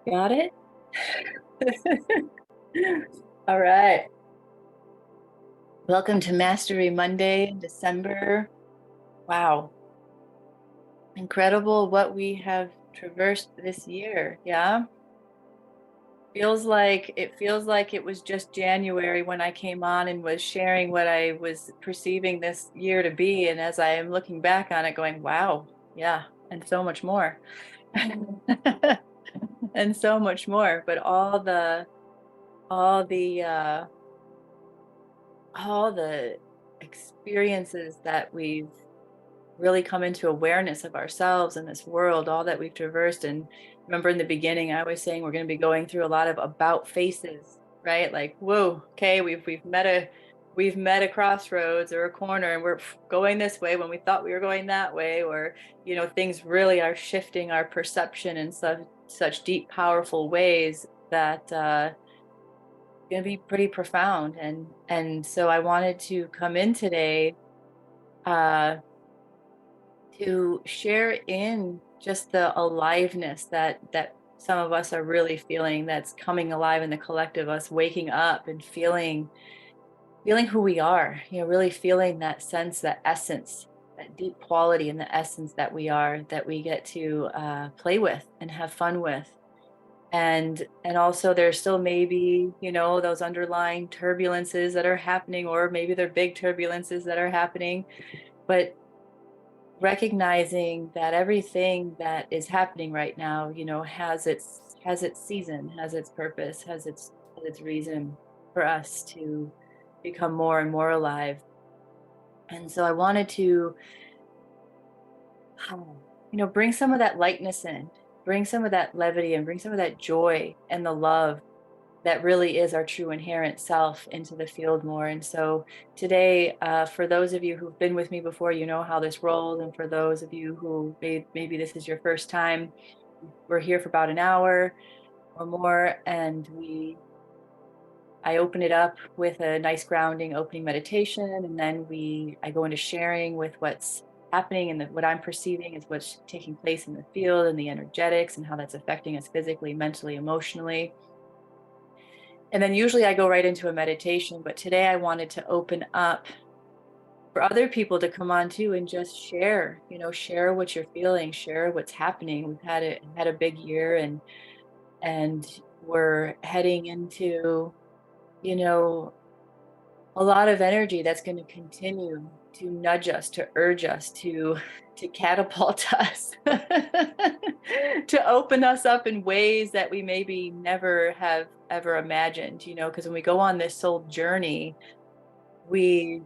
Got it? All right. Welcome to Mastery Monday in December. Wow. Incredible what we have traversed this year. Yeah. Feels like it was just January when I came on and was sharing what I was perceiving this year to be. And as I am looking back on it, going, wow, yeah, and so much more. And so much more. But all the all the experiences that we've really come into awareness of ourselves in this world, all that we've traversed. And remember in the beginning, I was saying we're going to be going through a lot of about faces, right? Like, whoa, okay, we've met a crossroads or a corner and we're going this way when we thought we were going that way, or things really are shifting our perception in such deep, powerful ways that going to be pretty profound. And so I wanted to come in today uh to share in just the aliveness that some of us are really feeling, that's coming alive in the collective, us waking up and feeling who we are, really feeling that sense, that essence, that deep quality and the essence that we are, that we get to play with and have fun with. And also there's still maybe those underlying turbulences that are happening, or maybe they're big turbulences that are happening, but recognizing that everything that is happening right now has its season, has its purpose, has its reason for us to become more and more alive. And so I wanted to bring some of that lightness in, bring some of that levity, and bring some of that joy and the love that really is our true inherent self into the field more. And so today, for those of you who've been with me before, you know how this rolls. And for those of you who maybe this is your first time, we're here for about an hour or more. And I open it up with a nice grounding opening meditation. And then I go into sharing with what's happening, and what I'm perceiving is what's taking place in the field and the energetics and how that's affecting us physically, mentally, emotionally. And then usually I go right into a meditation, but today I wanted to open up for other people to come on too and just share what you're feeling, share what's happening. We've had a big year, and we're heading into, you know, a lot of energy that's going to continue to nudge us, to urge us, to catapult us, to open us up in ways that we maybe never have ever imagined. Because when we go on this soul journey, we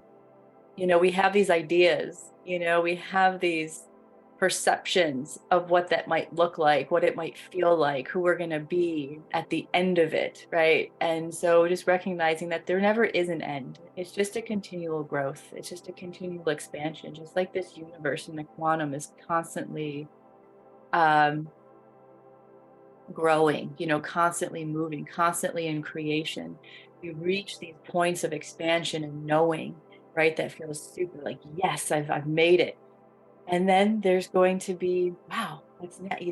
we have these ideas, we have these perceptions of what that might look like, what it might feel like, who we're going to be at the end of it, right? And so just recognizing that there never is an end. It's just a continual growth. It's just a continual expansion, just like this universe and the quantum is constantly um growing, constantly moving, constantly in creation. We reach these points of expansion and knowing, right? That feels super like, yes, I've made it. And then there's going to be, wow, what's next?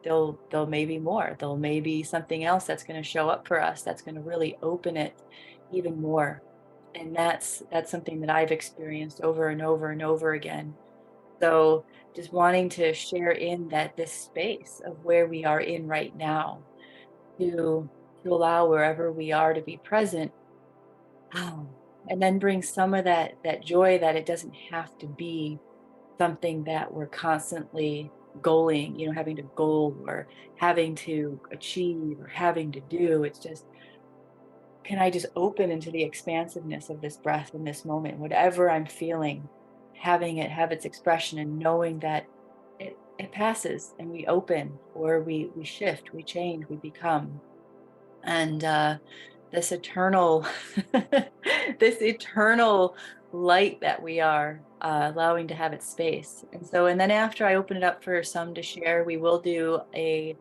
There'll maybe more. There'll maybe something else that's going to show up for us that's going to really open it even more. And that's something that I've experienced over and over and over again. So just wanting to share in that this space of where we are in right now, to allow wherever we are to be present. And then bring some of that joy, that it doesn't have to be something that we're constantly goaling, having to goal or having to achieve or having to do. It's just, can I just open into the expansiveness of this breath in this moment, whatever I'm feeling, having it have its expression, and knowing that it passes, and we open, or we shift, we change, we become. And this eternal this eternal light that we are, allowing to have its space. And then after I open it up for some to share, we will do a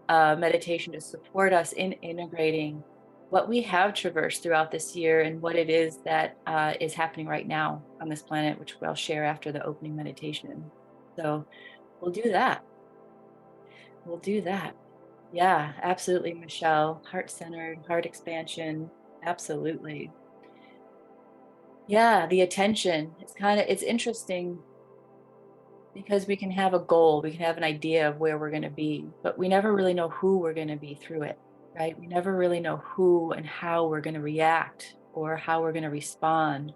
meditation to support us in integrating what we have traversed throughout this year, and what it is that is happening right now on this planet, which I'll share after the opening meditation. So we'll do that. We'll do that. Yeah, absolutely, Michelle. Heart-centered, heart expansion. Absolutely. Yeah, the attention. It's interesting because we can have a goal, we can have an idea of where we're going to be, but we never really know who we're going to be through it, right? We never really know who and how we're going to react or how we're going to respond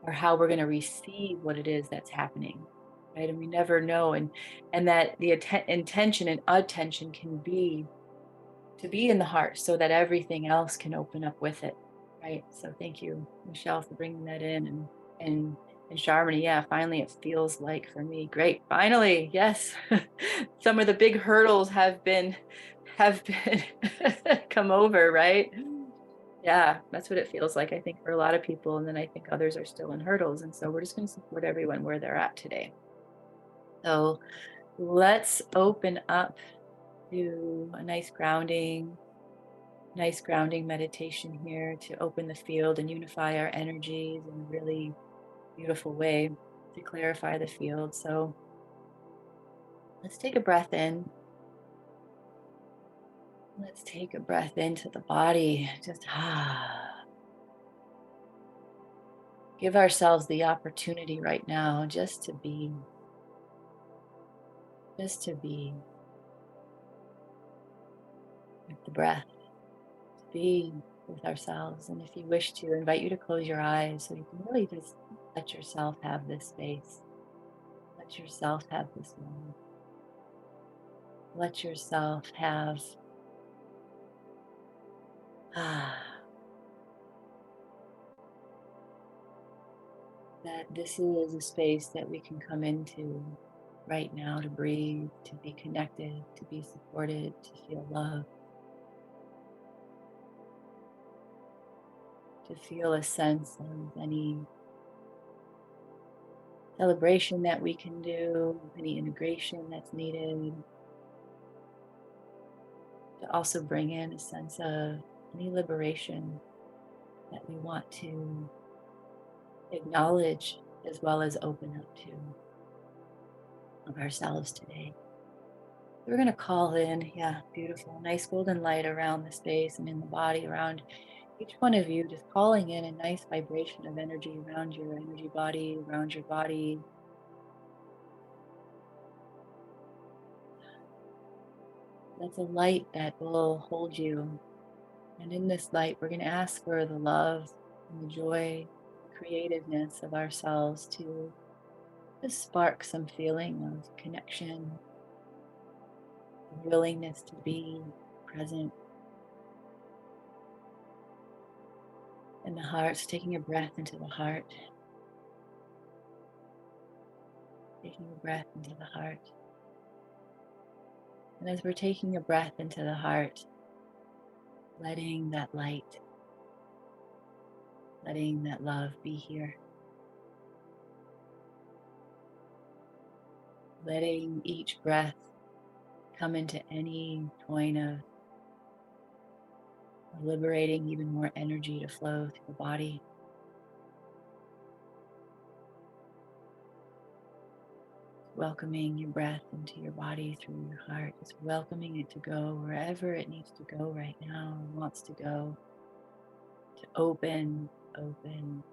or how we're going to receive what it is that's happening, right? And we never know. And that the intention and attention can be to be in the heart so that everything else can open up with it, right? So thank you, Michelle, for bringing that in. And Sharmini, yeah, finally it feels like for me, great, finally, yes. Some of the big hurdles have been come over, right? Yeah, that's what it feels like, I think, for a lot of people. And then I think others are still in hurdles. And so we're just going to support everyone where they're at today. So let's open up to a nice grounding meditation here to open the field and unify our energies in a really beautiful way to clarify the field. So let's take a breath in. Let's take a breath into the body. Just give ourselves the opportunity right now just to be with the breath, to be with ourselves. And if you wish to, I invite you to close your eyes so you can really just let yourself have this space. Let yourself have this moment. Let yourself have that this is a space that we can come into right now to breathe, to be connected, to be supported, to feel love, to feel a sense of any celebration that we can do, any integration that's needed, to also bring in a sense of any liberation that we want to acknowledge as well as open up to of ourselves today. We're going to call in, yeah, beautiful, nice golden light around the space and in the body around each one of you, just calling in a nice vibration of energy around your energy body, around your body. That's a light that will hold you. And in this light, we're going to ask for the love and the joy, the creativeness of ourselves to just spark some feeling of connection, a willingness to be present in the heart. So taking a breath into the heart, taking a breath into the heart. And as we're taking a breath into the heart, letting that light, letting that love be here. Letting each breath come into any point of liberating even more energy to flow through the body. Welcoming your breath into your body through your heart. Just welcoming it to go wherever it needs to go right now, wants to go, to open, open,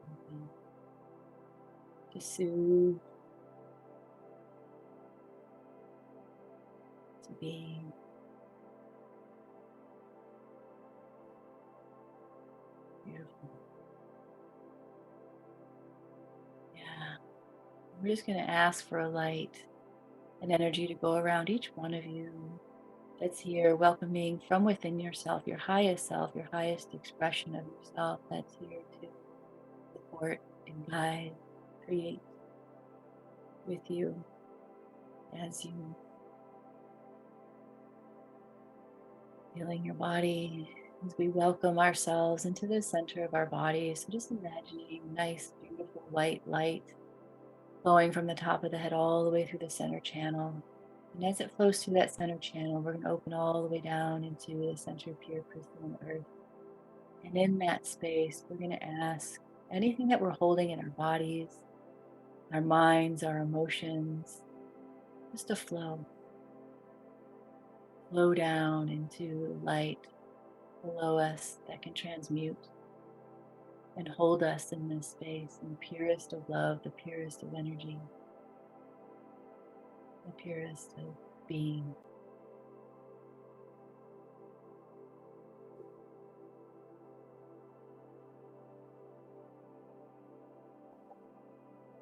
open, to soothe, to be. Beautiful. Yeah. We're just going to ask for a light and energy to go around each one of you that's here, welcoming from within yourself, your highest expression of yourself that's here to support and guide, create with you as you feeling your body, as we welcome ourselves into the center of our body. So just imagining nice, beautiful white light flowing from the top of the head all the way through the center channel. And as it flows through that center channel, we're going to open all the way down into the center of pure crystalline earth. And in that space, we're going to ask anything that we're holding in our bodies, our minds, our emotions, just to flow flow down into light below us that can transmute and hold us in this space in the purest of love, the purest of energy, the purest of being.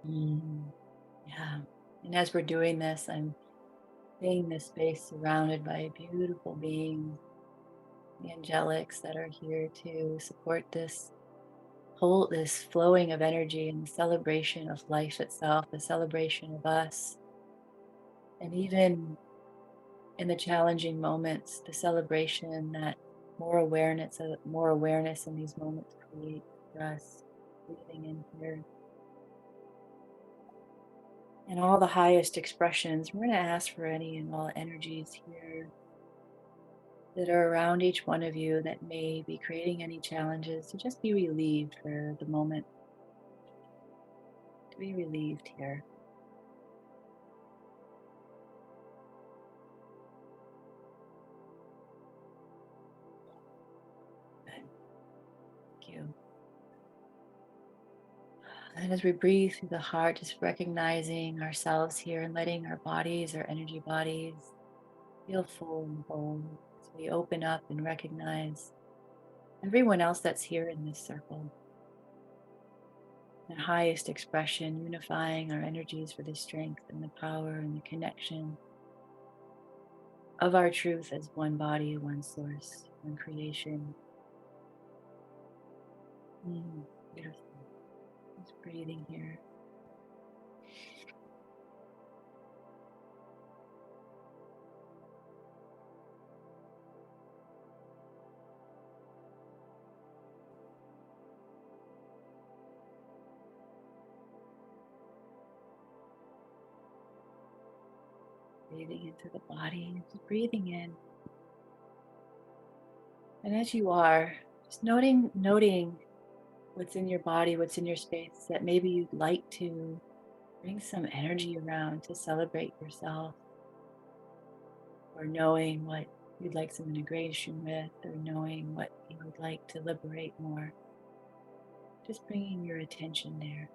Yeah. And as we're doing this, I'm seeing this space surrounded by beautiful beings, the angelics that are here to support this flowing of energy and the celebration of life itself, the celebration of us. And even in the challenging moments, the celebration that more awareness in these moments create for us, breathing in here. And all the highest expressions, we're going to ask for any and all energies here that are around each one of you that may be creating any challenges to just be relieved for the moment, to be relieved here. Thank you. And as we breathe through the heart, just recognizing ourselves here and letting our bodies, our energy bodies, feel full and whole as we open up and recognize everyone else that's here in this circle. The highest expression, unifying our energies for the strength and the power and the connection of our truth as one body, one source, one creation. Beautiful. Just breathing here. Breathing into the body, just breathing in. And as you are, just noting what's in your body, what's in your space that maybe you'd like to bring some energy around to celebrate yourself, or knowing what you'd like some integration with, or knowing what you would like to liberate more. Just bringing your attention there,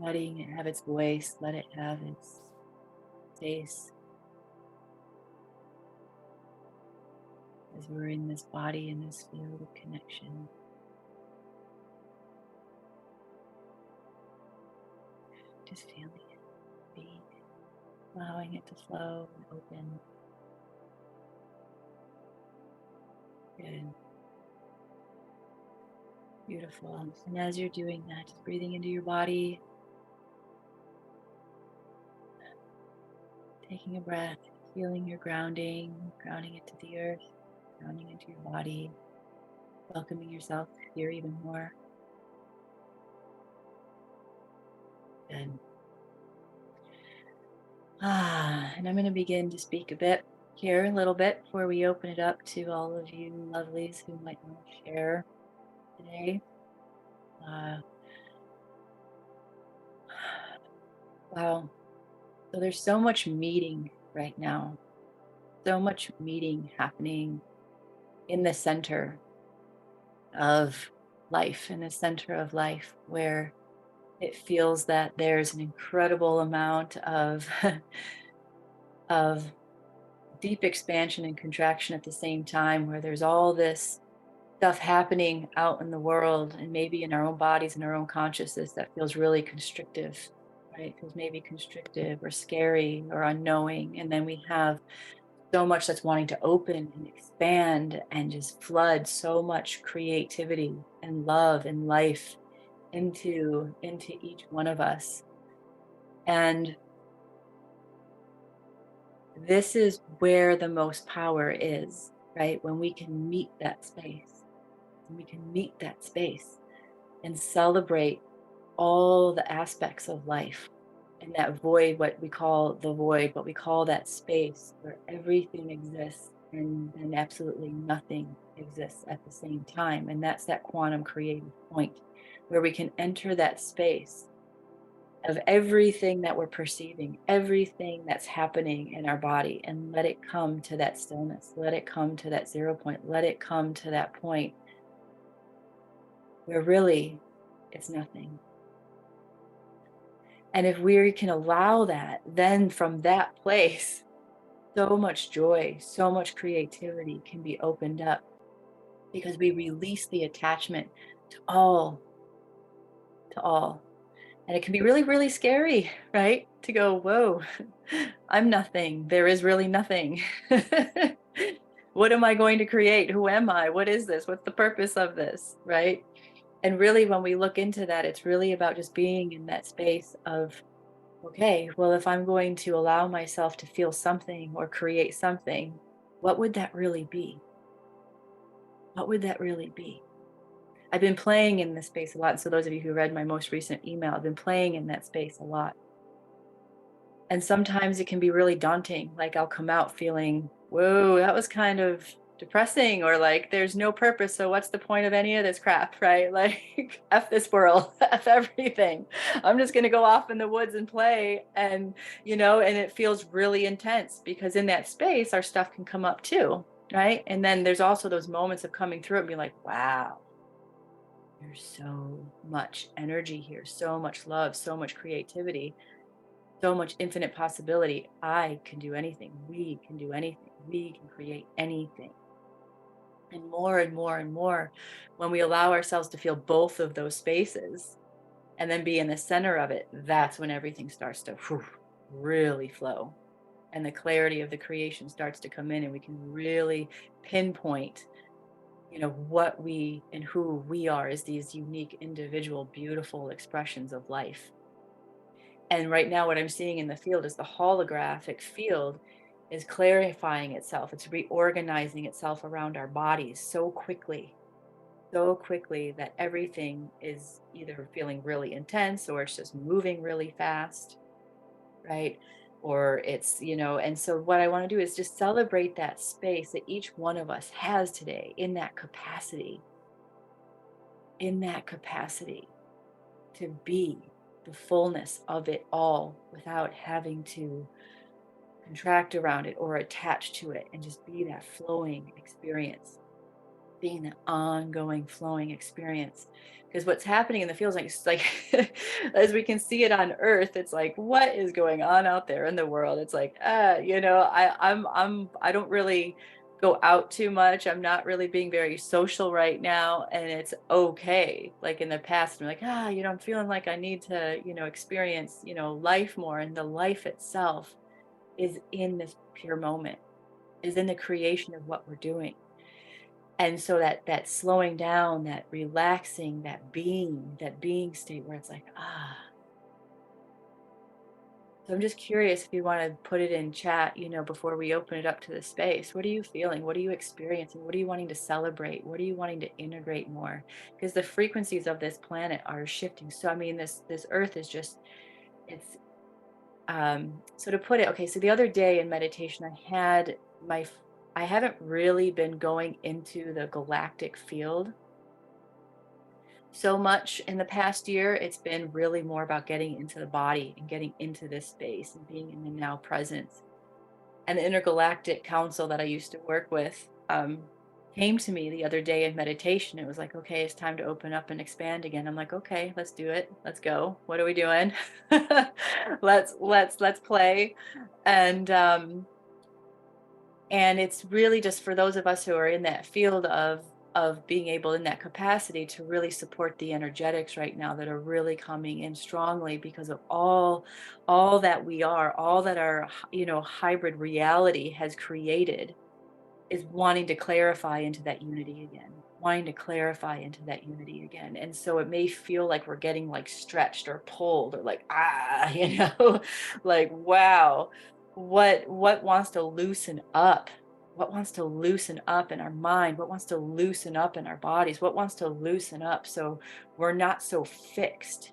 letting it have its voice, let it have its space. As we're in this body, in this field of connection. Just feeling it, being, allowing it to flow and open. Good. Beautiful. And as you're doing that, just breathing into your body, taking a breath, feeling your grounding into the earth, grounding into your body, welcoming yourself here even more. Good. And I'm going to begin to speak a bit here, a little bit, before we open it up to all of you lovelies who might want to share today. Wow. So there's so much meeting right now, so much meeting happening in the center of life, where it feels that there's an incredible amount of of deep expansion and contraction at the same time, where there's all this stuff happening out in the world and maybe in our own bodies and our own consciousness that feels really constrictive, right? Feels maybe constrictive or scary or unknowing. And then we have so much that's wanting to open and expand and just flood so much creativity and love and life into each one of us. And this is where the most power is, right? When we can meet that space, and celebrate all the aspects of life and that void, what we call the void, what we call that space where everything exists and absolutely nothing exists at the same time. And that's that quantum creative point where we can enter that space of everything that we're perceiving, everything that's happening in our body, and let it come to that stillness. Let it come to that 0 point. Let it come to that point where really it's nothing. And if we can allow that, then from that place, so much joy, so much creativity can be opened up because we release the attachment to all, to all. And it can be really, really scary, right? To go, whoa, I'm nothing. There is really nothing. What am I going to create? Who am I? What is this? What's the purpose of this? Right? And really, when we look into that, it's really about just being in that space of, okay, well, if I'm going to allow myself to feel something or create something, what would that really be? What would that really be? I've been playing in this space a lot. So those of you who read my most recent email, I've been playing in that space a lot. And sometimes it can be really daunting. Like I'll come out feeling, whoa, that was kind of depressing, or like there's no purpose. So what's the point of any of this crap, right? Like F this world, F everything. I'm just gonna go off in the woods and play. And it feels really intense because in that space our stuff can come up too. Right. And then there's also those moments of coming through it and be like, wow, there's so much energy here, so much love, so much creativity, so much infinite possibility. I can do anything. We can do anything. We can create anything. And more and more and more, when we allow ourselves to feel both of those spaces and then be in the center of it, that's when everything starts to really flow. And the clarity of the creation starts to come in, and we can really pinpoint what we and who we are as these unique, individual, beautiful expressions of life. And right now, what I'm seeing in the field is the holographic field is clarifying itself. It's reorganizing itself around our bodies so quickly that everything is either feeling really intense or it's just moving really fast, right? Or and so what I want to do is just celebrate that space that each one of us has today in that capacity to be the fullness of it all without having to contract around it or attach to it, and just be that flowing experience, being that ongoing flowing experience. Because what's happening in the field is like as we can see it on earth, it's like, what is going on out there in the world? It's like, I don't really go out too much. I'm not really being very social right now, and it's okay. Like in the past, I'm like, I'm feeling like I need to, experience, life more. And the life itself is in this pure moment, is in the creation of what we're doing. And so that slowing down, that relaxing, that being state where it's like, So I'm just curious if you want to put it in chat, before we open it up to the space. What are you feeling? What are you experiencing? What are you wanting to celebrate? What are you wanting to integrate more? Because the frequencies of this planet are shifting. So I mean, this earth is just, it's so to put it, okay, so the other day in meditation, I haven't really been going into the galactic field so much in the past year. It's been really more about getting into the body and getting into this space and being in the now presence. And the intergalactic council that I used to work with came to me the other day in meditation. It was like, okay, it's time to open up and expand again. I'm like, okay, let's do it. Let's go. What are we doing? Let's play. And and it's really just for those of us who are in that field of being able in that capacity to really support the energetics right now that are really coming in strongly because of all that we are, all that our hybrid reality has created, is wanting to clarify into that unity again, wanting to clarify into that unity again. And so it may feel like we're getting like stretched or pulled or like, like, wow, what wants to loosen up? What wants to loosen up in our mind? What wants to loosen up in our bodies? What wants to loosen up so we're not so fixed,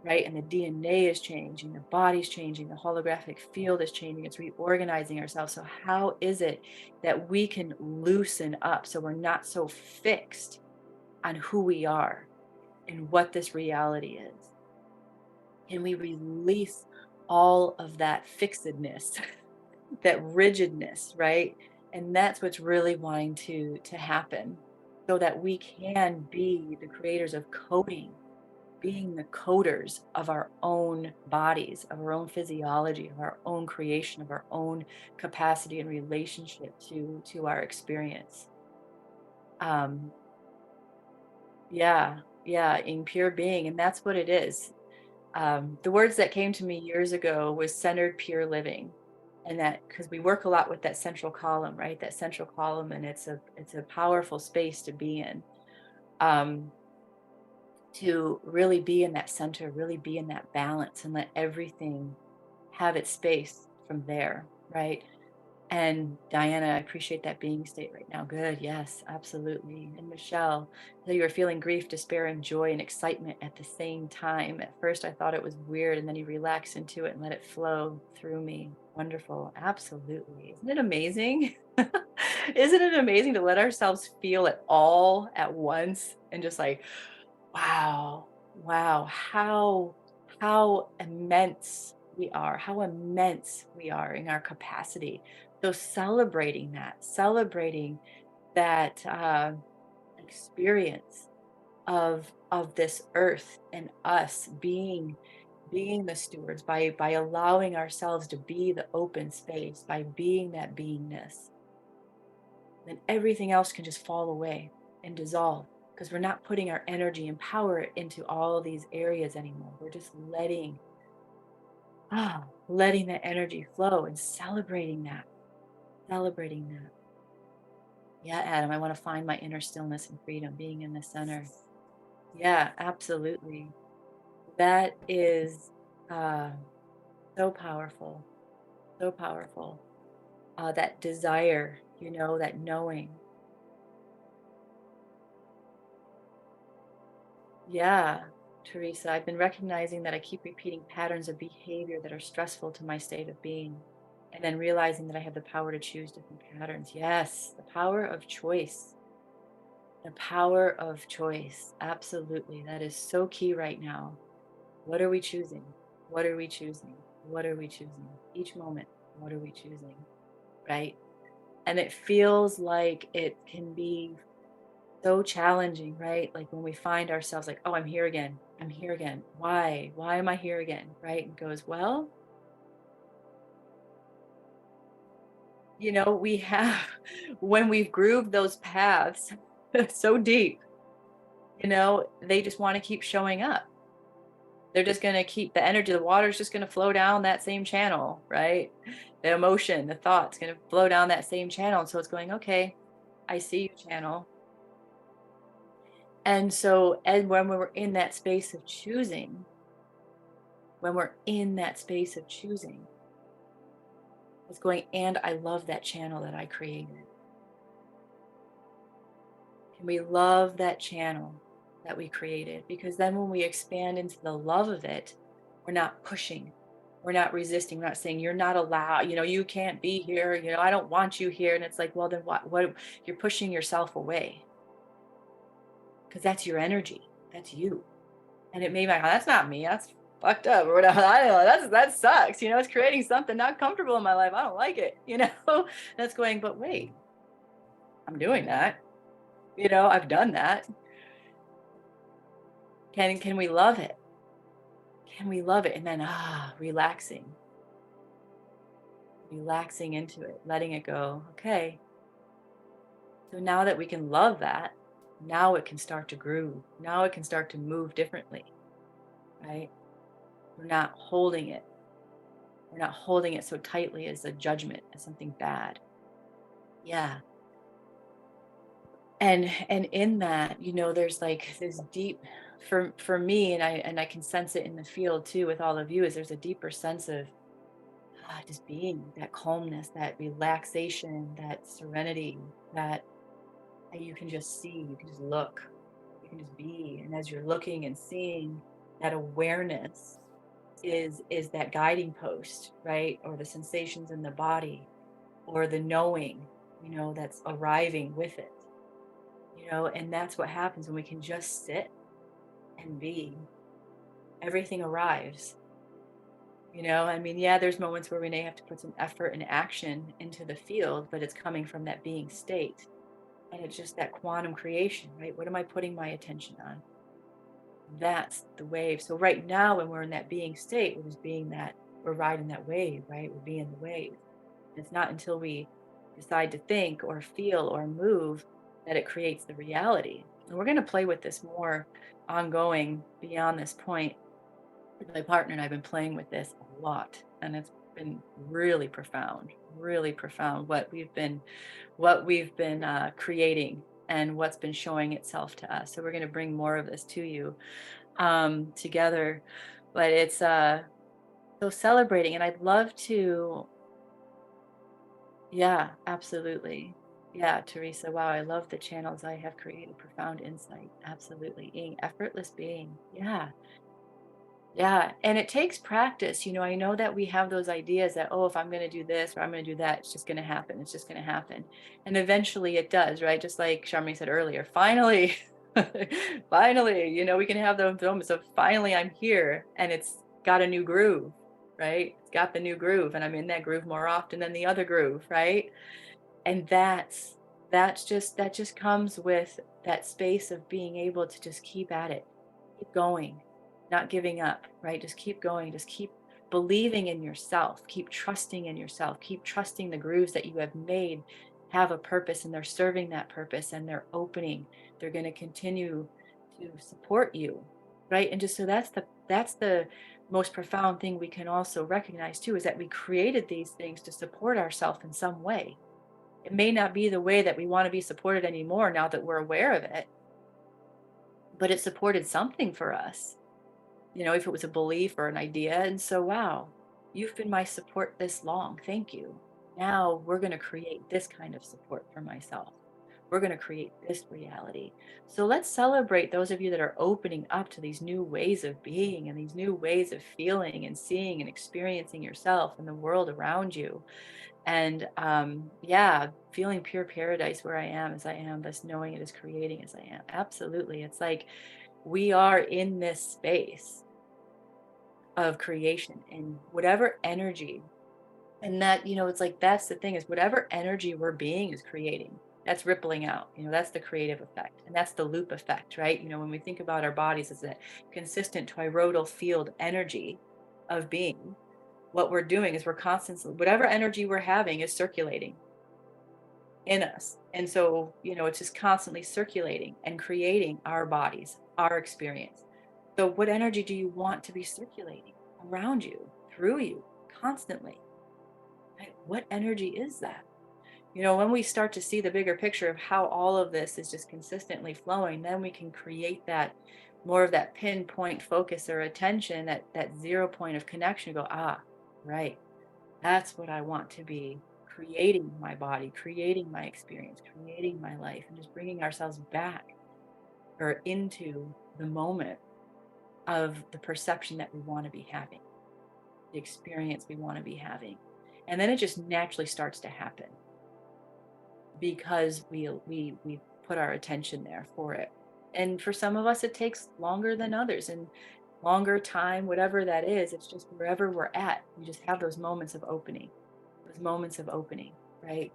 right? And the DNA is changing, the body's changing, the holographic field is changing, it's reorganizing ourselves. So how is it that we can loosen up so we're not so fixed on who we are and what this reality is? Can we release all of that fixedness, that rigidness, right? And that's what's really wanting to happen so that we can be the creators of coding, being the coders of our own bodies, of our own physiology, of our own creation, of our own capacity and relationship to our experience. Um, yeah, yeah, in pure being, and that's what it is. The words that came to me years ago was centered pure living. And that because we work a lot with that central column, right? That central column, and it's a powerful space to be in. Um, to really be in that center, really be in that balance and let everything have its space from there, right? And Diana, I appreciate that being state right now. Good. Yes, absolutely. And Michelle, so you were feeling grief, despair, and joy and excitement at the same time. At first, I thought it was weird, and then you relaxed into it and let it flow through me. Wonderful. Absolutely. Isn't it amazing? Isn't it amazing to let ourselves feel it all at once and just like, wow, wow, how immense we are, how immense we are in our capacity. So celebrating that experience of this earth and us being the stewards by allowing ourselves to be the open space, by being that beingness, then everything else can just fall away and dissolve because we're not putting our energy and power into all these areas anymore. We're just letting that energy flow and celebrating that. Yeah, Adam, I want to find my inner stillness and freedom, being in the center. Yeah, absolutely. That is uh, so powerful, so powerful. That desire, that knowing. Yeah, Teresa, I've been recognizing that I keep repeating patterns of behavior that are stressful to my state of being, and then realizing that I have the power to choose different patterns. Yes, the power of choice. The power of choice. Absolutely. That is so key right now. What are we choosing? What are we choosing? What are we choosing? Each moment, what are we choosing? Right? And it feels like it can be so challenging, right? Like when we find ourselves like, oh, I'm here again. I'm here again. Why? Why am I here again? Right? And goes, well, we have, when we've grooved those paths so deep, they just want to keep showing up. They're just going to keep the energy, the water's just going to flow down that same channel, right? The emotion, the thought's going to flow down that same channel. And so it's going, okay, I see you, channel. And so, and when we're in that space of choosing, it's going, and I love that channel that I created. And we love that channel that we created, because then when we expand into the love of it, we're not pushing, we're not resisting, we're not saying you're not allowed, you can't be here, I don't want you here. And it's like, well, then what you're pushing yourself away, because that's your energy, that's you. And it may be like, oh, that's not me, that's fucked up or whatever. I don't know, that sucks, it's creating something not comfortable in my life, I don't like it. That's going, but wait, I'm doing that, I've done that. Can we love it? Can we love it? And then relaxing into it, letting it go. Okay, so now that we can love that, now it can start to groove, now it can start to move differently, right? we're not holding it we're not holding it so tightly as a judgment, as something bad. Yeah. And in that, there's like this deep, for me, and I can sense it in the field too with all of you, is there's a deeper sense of just being, that calmness, that relaxation, that serenity, that you can just see, you can just look, you can just be. And as you're looking and seeing, that awareness is that guiding post, right? Or the sensations in the body, or the knowing, that's arriving with it. And that's what happens when we can just sit and be. Everything arrives. You know, I mean, yeah, there's moments where we may have to put some effort and action into the field, but it's coming from that being state. And it's just that quantum creation, right? What am I putting my attention on? That's the wave. So right now, when we're in that being state, we're just being that, we're riding that wave, right? We're being the wave. It's not until we decide to think or feel or move that it creates the reality. And we're going to play with this more ongoing beyond this point. My partner and I've been playing with this a lot, and it's been really profound what we've been creating and what's been showing itself to us. So we're going to bring more of this to you together, but it's so celebrating, and I'd love to. Yeah, absolutely. Yeah, Teresa. Wow, I love the channels I have created. Profound insight. Absolutely. Being effortless being. Yeah. Yeah, and it takes practice. You know, I know that we have those ideas that, oh, if I'm going to do this or I'm going to do that, it's just going to happen. It's just going to happen. And eventually it does, right? Just like Charmaine said earlier, finally, finally, you know, we can have those moments of finally I'm here and it's got a new groove, right? It's got the new groove and I'm in that groove more often than the other groove, right? And that just comes with that space of being able to just keep at it, keep going, not giving up, right? Just keep going, just keep believing in yourself, keep trusting in yourself, keep trusting the grooves that you have made have a purpose, and they're serving that purpose, and they're opening, they're going to continue to support you, right? And just so that's the most profound thing we can also recognize too, is that we created these things to support ourselves in some way. It may not be the way that we want to be supported anymore now that we're aware of it, but it supported something for us, you know, if it was a belief or an idea. And so, wow, you've been my support this long. Thank you. Now we're going to create this kind of support for myself. We're going to create this reality. So let's celebrate those of you that are opening up to these new ways of being and these new ways of feeling and seeing and experiencing yourself and the world around you. And yeah, feeling pure paradise where I am as I am, thus knowing it is creating as I am. Absolutely. It's like we are in this space of creation and whatever energy, and that, you know, it's like that's the thing, is whatever energy we're being is creating, that's rippling out, you know, that's the creative effect, and that's the loop effect, right? You know, when we think about our bodies as a consistent toroidal field energy of being, what we're doing is we're constantly, whatever energy we're having is circulating in us. And so, you know, it's just constantly circulating and creating our bodies, our experience. So, what energy do you want to be circulating around you, through you, constantly? Right? What energy is that? You know, when we start to see the bigger picture of how all of this is just consistently flowing, then we can create that more of that pinpoint focus or attention, that 0 point of connection. Go, ah, right. That's what I want to be creating my body, creating my experience, creating my life, and just bringing ourselves back or into the moment of the perception that we want to be having, the experience we want to be having. And then it just naturally starts to happen because we put our attention there for it. And for some of us it takes longer than others, and longer time, whatever that is, it's just wherever we're at, we just have those moments of opening, right?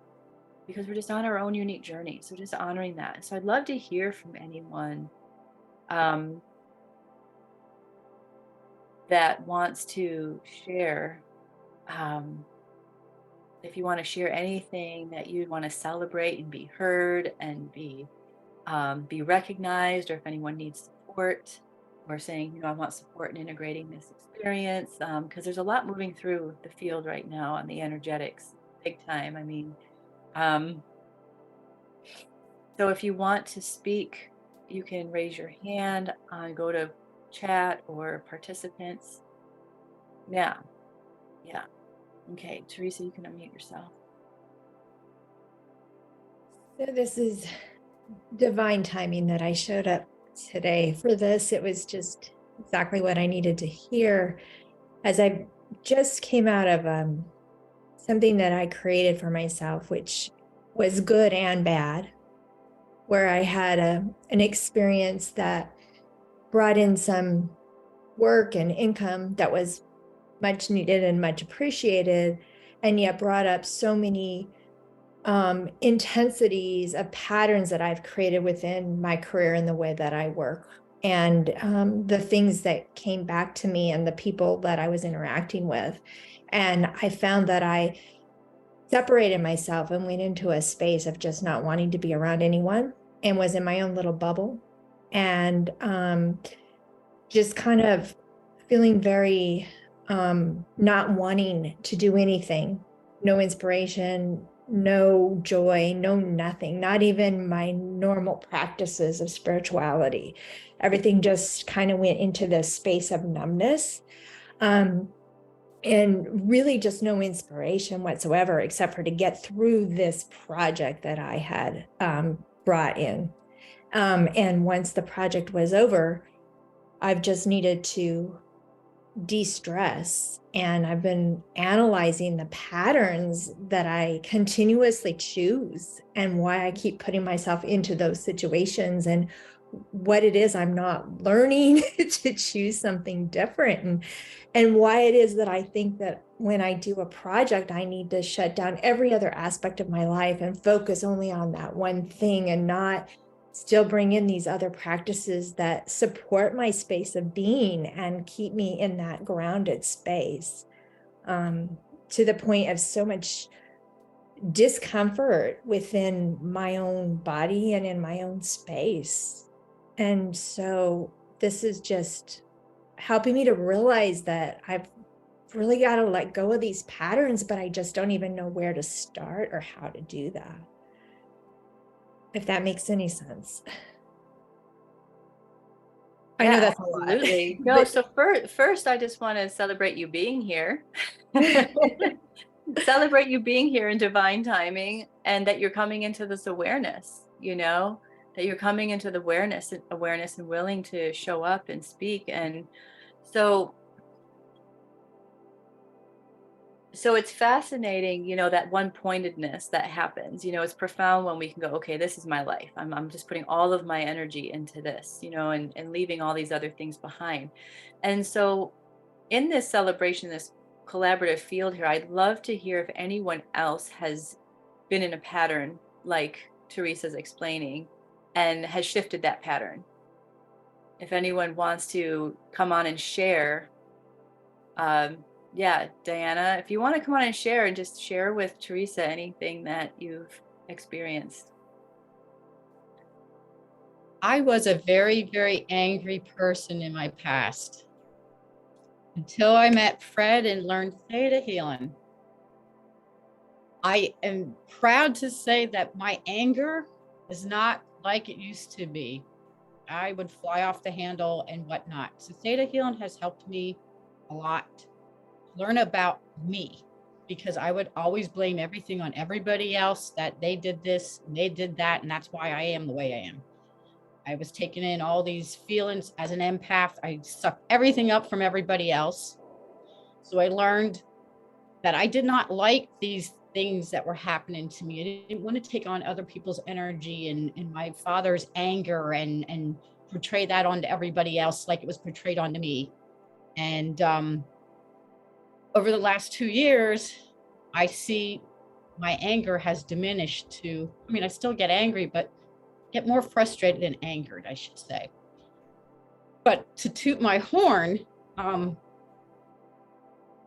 Because we're just on our own unique journey. So just honoring that. So I'd love to hear from anyone um, that wants to share. Um, if you want to share anything that you want to celebrate and be heard and be recognized, or if anyone needs support, or saying, you know, I want support in integrating this experience, because there's a lot moving through the field right now on the energetics, big time. I mean, um, so if you want to speak, you can raise your hand, go to chat or participants. Yeah, yeah. Okay, Teresa, you can unmute yourself. So this is divine timing that I showed up today for this. It was just exactly what I needed to hear, as I just came out of something that I created for myself, which was good and bad, where I had an experience that brought in some work and income that was much needed and much appreciated, and yet brought up so many intensities of patterns that I've created within my career and the way that I work. And the things that came back to me and the people that I was interacting with. And I found that I separated myself and went into a space of just not wanting to be around anyone and was in my own little bubble. And just kind of feeling very not wanting to do anything, no inspiration, no joy, no nothing, not even my normal practices of spirituality. Everything just kind of went into this space of numbness. And really just no inspiration whatsoever, except for to get through this project that I had brought in. And once the project was over, I've just needed to de-stress. And I've been analyzing the patterns that I continuously choose and why I keep putting myself into those situations and what it is I'm not learning to choose something different, and why it is that I think that when I do a project, I need to shut down every other aspect of my life and focus only on that one thing and not still bring in these other practices that support my space of being and keep me in that grounded space, to the point of so much discomfort within my own body and in my own space. And so this is just helping me to realize that I've really got to let go of these patterns, but I just don't even know where to start or how to do that. If that makes any sense. I know Yeah, that's a lot, absolutely. No, but so first, I just want to celebrate you being here. Celebrate you being here in divine timing, and that you're coming into this awareness, that you're coming into the awareness and willing to show up and speak. And so it's fascinating, that one pointedness that happens. It's profound when we can go, okay, this is my life. I'm just putting all of my energy into this, and leaving all these other things behind. And so in this celebration, this collaborative field here, I'd love to hear if anyone else has been in a pattern like Teresa's explaining and has shifted that pattern. If anyone wants to come on and share, yeah, Diana, if you want to come on and share and just share with Teresa anything that you've experienced. I was a very, very angry person in my past until I met Fred and learned theta healing. I am proud to say that my anger is not like it used to be. I would fly off the handle and whatnot. So theta healing has helped me a lot learn about me, because I would always blame everything on everybody else, that they did this and they did that, and that's why I am the way I am. I was taking in all these feelings as an empath. I sucked everything up from everybody else. So I learned that I did not like these things that were happening to me. I didn't want to take on other people's energy and my father's anger and portray that onto everybody else like it was portrayed onto me. And over the last 2 years, I see my anger has diminished to, I still get angry, but get more frustrated and angered, I should say. But to toot my horn, I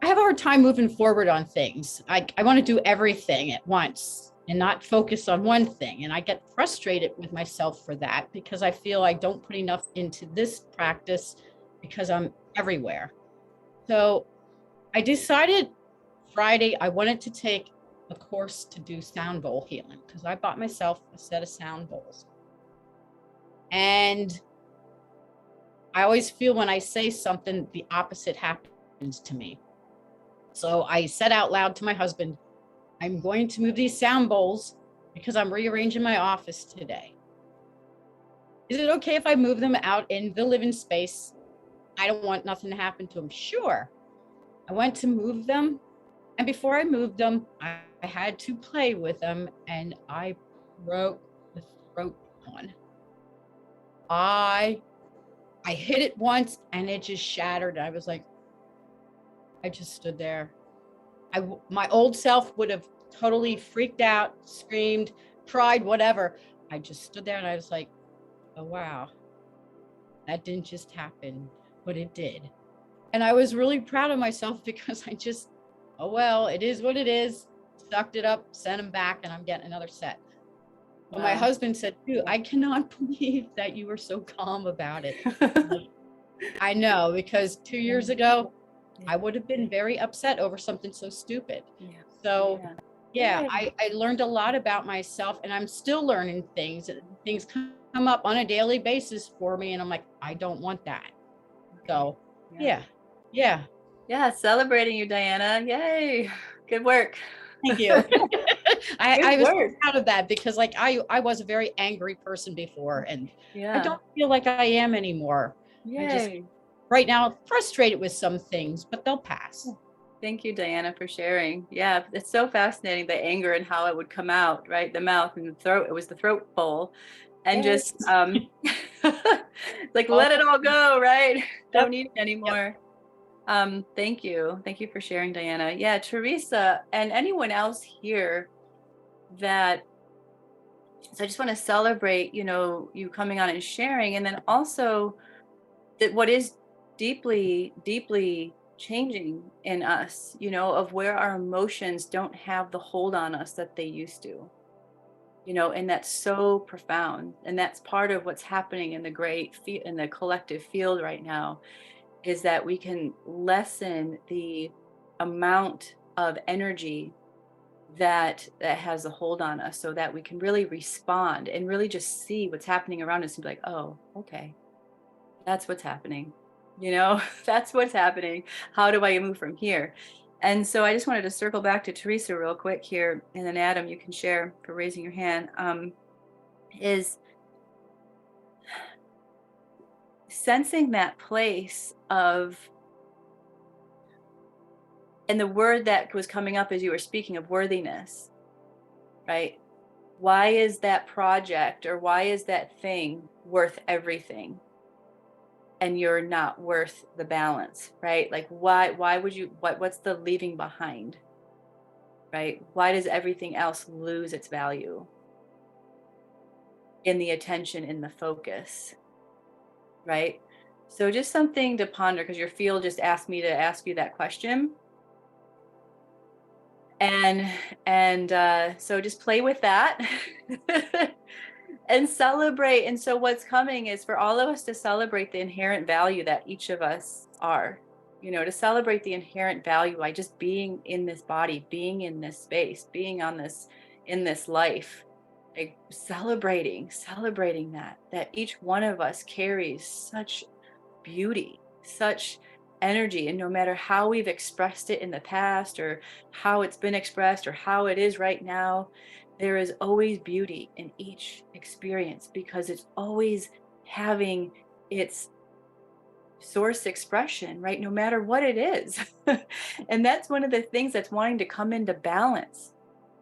have a hard time moving forward on things. I want to do everything at once and not focus on one thing. And I get frustrated with myself for that, because I feel I don't put enough into this practice because I'm everywhere. So I decided Friday I wanted to take a course to do sound bowl healing, because I bought myself a set of sound bowls. And I always feel when I say something, the opposite happens to me. So I said out loud to my husband, I'm going to move these sound bowls because I'm rearranging my office today. Is it okay if I move them out in the living space? I don't want nothing to happen to them. Sure. I went to move them. And before I moved them, I had to play with them, and I broke the throat one. I hit it once and it just shattered. I was like, I just stood there. My old self would have totally freaked out, screamed, cried, whatever. I just stood there and I was like, oh, wow, that didn't just happen, but it did. And I was really proud of myself because I just, oh, well, it is what it is. Sucked it up, sent him back, and I'm getting another set. But my Wow. husband said, too, I cannot believe that you were so calm about it. Like, I know, because 2 years ago, I would have been very upset over something so stupid. Yeah. So, Yeah. yeah, Yeah. I learned a lot about myself, and I'm still learning things. Things come up on a daily basis for me, and I'm like, I don't want that. Okay. So, Yeah. yeah. Yeah. Celebrating you, Diana. Yay. Good work. Thank you. Good I was so work. proud of that because, like, I was a very angry person before, and I Yeah. don't feel like I am anymore. I just Yay. right now frustrated with some things, but they'll pass. Thank you, Diana, for sharing. Yeah, it's so fascinating, the anger and how it would come out, right? The mouth and the throat. It was the throat bowl. And Yes. just like Oh, let it all go, right? Don't yep. need it Yep. anymore. Thank you. Thank you for sharing, Diana. Yeah, Teresa and anyone else here that so I just want to celebrate, you coming on and sharing, and then also that what is deeply, deeply changing in us, of where our emotions don't have the hold on us that they used to, and that's so profound. And that's part of what's happening in the in the collective field right now, is that we can lessen the amount of energy that has a hold on us, so that we can really respond and really just see what's happening around us and be like, oh, okay, that's what's happening. That's what's happening. How do I move from here? And so I just wanted to circle back to Teresa real quick here, and then Adam, you can share for raising your hand. Is sensing that place of, and the word that was coming up as you were speaking of worthiness, right? Why is that project or why is that thing worth everything? And you're not worth the balance, right? Like why would you, what's the leaving behind, right? Why does everything else lose its value in the attention, in the focus, right? So just something to ponder, because your field just asked me to ask you that question. And so just play with that. And celebrate. And so what's coming is for all of us to celebrate the inherent value that each of us are, to celebrate the inherent value by just being in this body, being in this space, being in this life, like celebrating that each one of us carries such beauty, such energy. And no matter how we've expressed it in the past, or how it's been expressed, or how it is right now, there is always beauty in each experience, because it's always having its source expression, right? No matter what it is. And that's one of the things that's wanting to come into balance.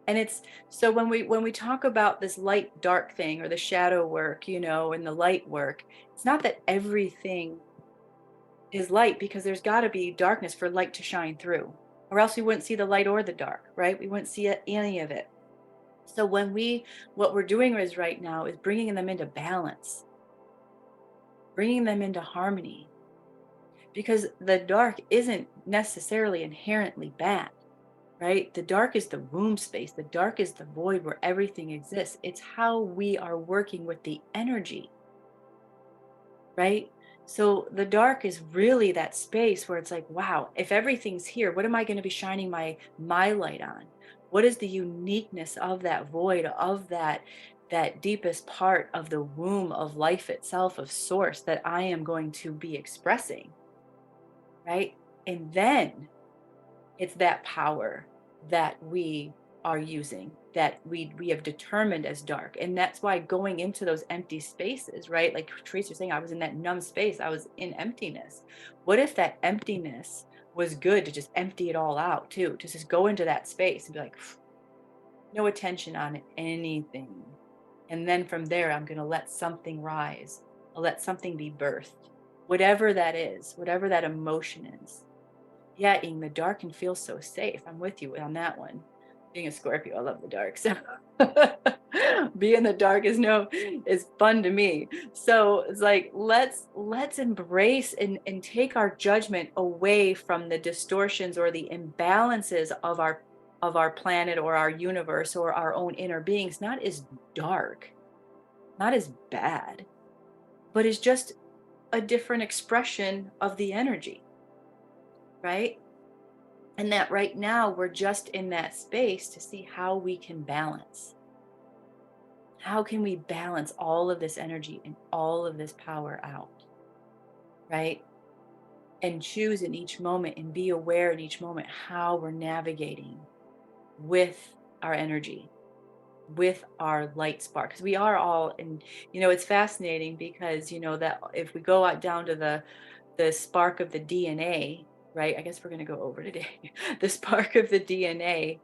And it's so when we talk about this light dark thing, or the shadow work, and the light work, it's not that everything is light, because there's got to be darkness for light to shine through, or else we wouldn't see the light or the dark, right? We wouldn't see any of it. So what we're doing is right now is bringing them into balance, bringing them into harmony, because the dark isn't necessarily inherently bad, right? The dark is the womb space. The dark is the void where everything exists. It's how we are working with the energy, right? So the dark is really that space where it's like, wow, if everything's here, what am I going to be shining my light on? What is the uniqueness of that void, of that deepest part of the womb of life itself, of source, that I am going to be expressing, right? And then it's that power that we are using, that we have determined as dark. And that's why going into those empty spaces, right? Like Teresa was saying, I was in that numb space. I was in emptiness. What if that emptiness was good, to just empty it all out too, to just go into that space and be like, no attention on anything. And then from there, I'm going to let something rise. I'll let something be birthed, whatever that is, whatever that emotion is. yeah, in the dark can feel so safe. I'm with you on that one. Being a Scorpio, I love the dark. So being in the dark is fun to me. So it's like let's embrace and take our judgment away from the distortions or the imbalances of our planet or our universe or our own inner beings, not as dark, not as bad, but as just a different expression of the energy, right? And that right now we're just in that space to see how we can balance. How can we balance all of this energy and all of this power out, right? And choose in each moment and be aware in each moment how we're navigating with our energy, with our light spark. Because we are all, and it's fascinating because that if we go out down to the spark of the DNA, right? I guess we're going to go over today. The spark of the DNA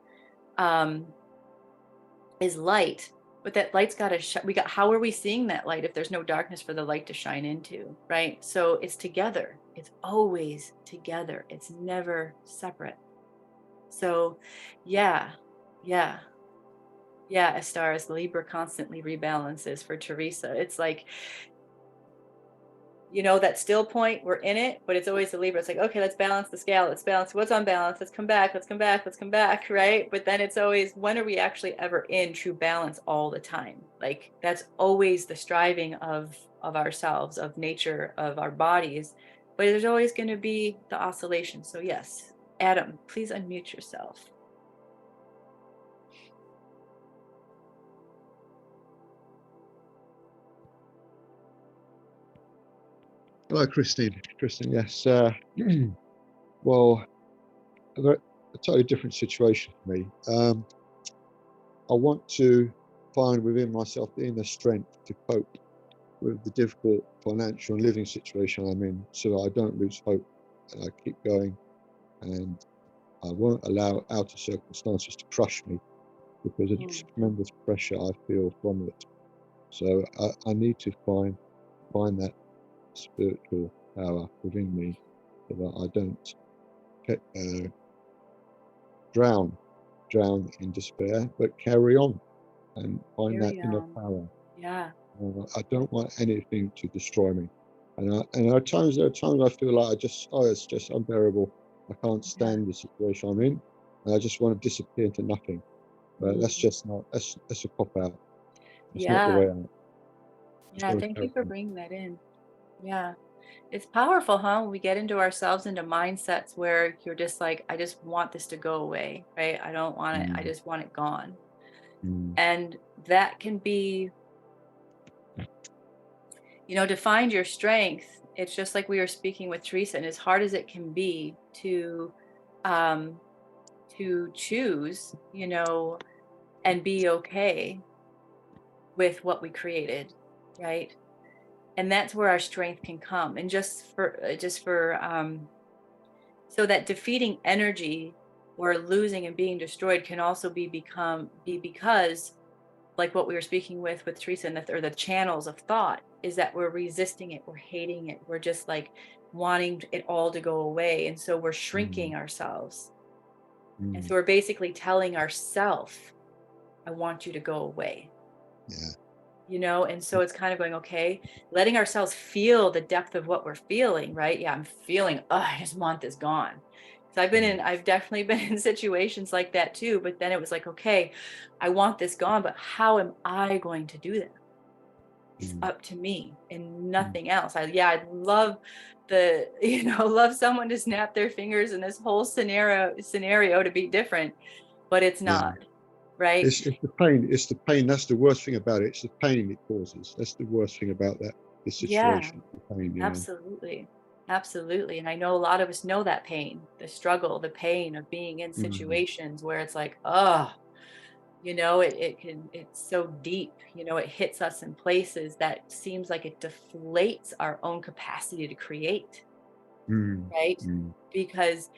is light, but that light's got to how are we seeing that light if there's no darkness for the light to shine into, right? So it's together. It's always together. It's never separate. So yeah, yeah, yeah. As far as Libra constantly rebalances for Teresa, it's like, that still point, we're in it, but it's always the Libra. It's like, okay, let's balance the scale. Let's balance what's on balance. Let's come back. Let's come back. Let's come back. Right. But then it's always, when are we actually ever in true balance all the time? Like that's always the striving of ourselves, of nature, of our bodies. But there's always going to be the oscillation. So yes, Adam, please unmute yourself. Hello, Christine. Christine, yes. Well, a totally different situation for me. I want to find within myself the inner strength to cope with the difficult financial and living situation I'm in so that I don't lose hope and I keep going, and I won't allow outer circumstances to crush me because of the tremendous pressure I feel from it. So I need to find that spiritual power within me so that I don't drown in despair, but carry on and find that inner power. Yeah. I don't want anything to destroy me. And there are times I feel like it's just unbearable. I can't stand the situation I'm in, and I just want to disappear into nothing. But that's just not. That's a cop out. It's not the way out. Yeah. Thank you for bringing that in. Yeah. It's powerful, huh? When we get into ourselves, into mindsets where you're just like, I just want this to go away, right? I don't want it. I just want it gone. And that can be, to find your strength. It's just like we were speaking with Teresa, and as hard as it can be to choose, and be okay with what we created, right? And that's where our strength can come. And so that defeating energy or losing and being destroyed can also be because, like what we were speaking with Teresa, and or the channels of thought is that we're resisting it, we're hating it, we're just like wanting it all to go away, and so we're shrinking ourselves, and so we're basically telling ourselves, I want you to go away. And so it's kind of going, okay, letting ourselves feel the depth of what we're feeling, right? Yeah, I'm feeling, I just want this gone. So I've definitely been in situations like that too, but then it was like, okay, I want this gone, but how am I going to do that? It's up to me and nothing else. I'd love love someone to snap their fingers and this whole scenario to be different, but it's not. Right. It's the pain. It's the pain. That's the worst thing about it. It's the pain it causes. That's the worst thing about this situation. The pain, absolutely. Absolutely. And I know a lot of us know that pain, the struggle, the pain of being in situations where it's like, it's so deep, it hits us in places that seems like it deflates our own capacity to create. Right. Because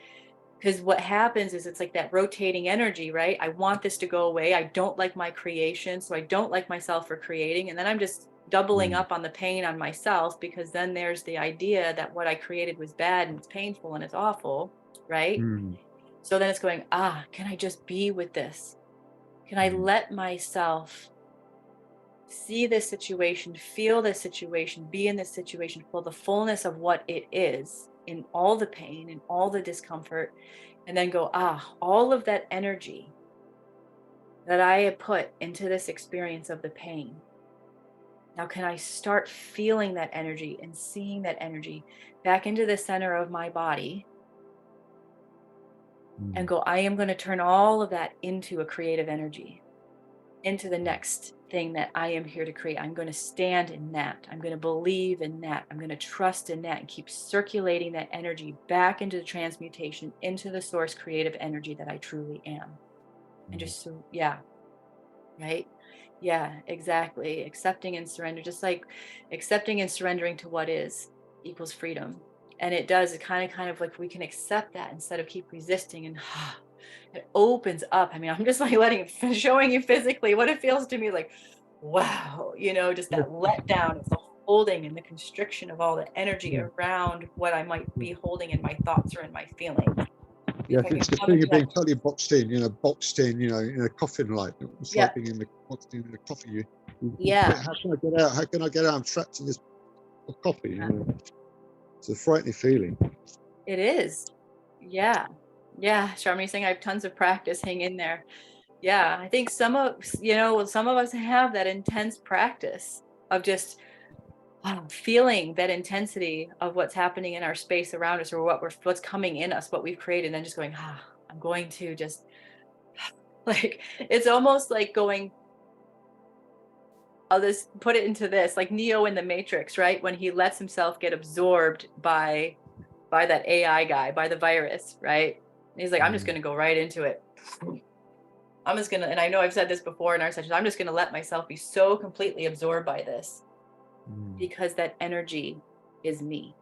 what happens is it's like that rotating energy, right? I want this to go away. I don't like my creation. So I don't like myself for creating. And then I'm just doubling up on the pain on myself, because then there's the idea that what I created was bad and it's painful and it's awful. right? Mm. So then it's going, can I just be with this? Can I let myself see this situation, feel this situation, be in this situation, feel the fullness of what it is in all the pain and all the discomfort, and then go, all of that energy that I had put into this experience of the pain. Now, can I start feeling that energy and seeing that energy back into the center of my body and go, I am going to turn all of that into a creative energy, into the next thing that I am here to create. I'm going to stand in that. I'm going to believe in that. I'm going to trust in that and keep circulating that energy back into the transmutation, into the source creative energy that I truly am. And just, so, yeah, right? Yeah, exactly. Accepting and surrender, just like accepting and surrendering to what is equals freedom. And it does, it kind of like we can accept that instead of keep resisting, and it opens up. I mean, I'm just like showing you physically what it feels to me, like, wow, just that letdown of the holding and the constriction of all the energy around what I might be holding in my thoughts or in my feelings. Yeah, If I can it's the come feeling into of that, being totally boxed in, in a coffin, like it's yeah, like being boxed in a coffin. yeah, How can I get out? How can I get out? I'm trapped in this coffin. It's a frightening feeling. it is. Yeah. Yeah. Charmy's saying I have tons of practice. Hang in there. Yeah. I think some of us have that intense practice of just feeling that intensity of what's happening in our space around us, or what's coming in us, what we've created, and then just going, I'm going to just like, it's almost like going, I'll just put it into this, like Neo in the Matrix, right? When he lets himself get absorbed by that AI guy, by the virus, right? And he's like, I'm just going to go right into it. I'm just going to, and I know I've said this before in our sessions, I'm just going to let myself be so completely absorbed by this because that energy is me.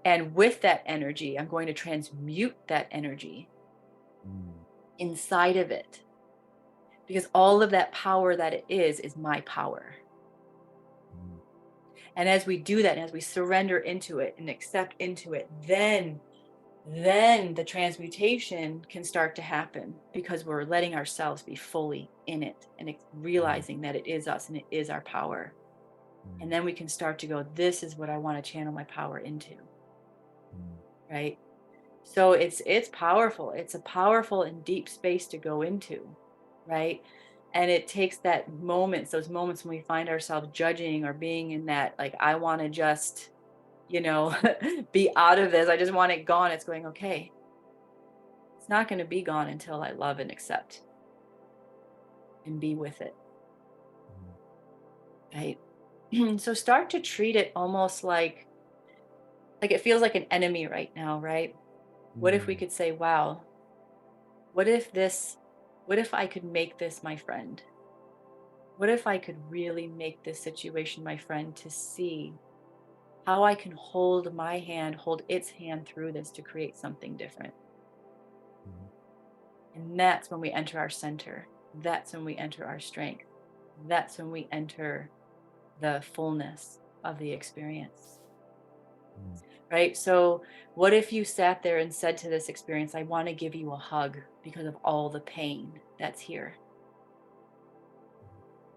And with that energy, I'm going to transmute that energy inside of it, because all of that power that it is my power. And as we do that, and as we surrender into it and accept into it, then the transmutation can start to happen, because we're letting ourselves be fully in it and realizing that it is us and it is our power. And then we can start to go, this is what I want to channel my power into. Right? So it's powerful. It's a powerful and deep space to go into. Right? And it takes those moments when we find ourselves judging or being in that, like, I want to just, be out of this. I just want it gone. It's going, okay, it's not going to be gone until I love and accept and be with it. Right? So start to treat it almost like it feels like an enemy right now, right? What if we could say, wow, what if I could make this my friend? What if I could really make this situation my friend, to see how I can hold its hand through this to create something different? And that's when we enter our center. That's when we enter our strength. That's when we enter the fullness of the experience. Right? So what if you sat there and said to this experience, I want to give you a hug because of all the pain that's here.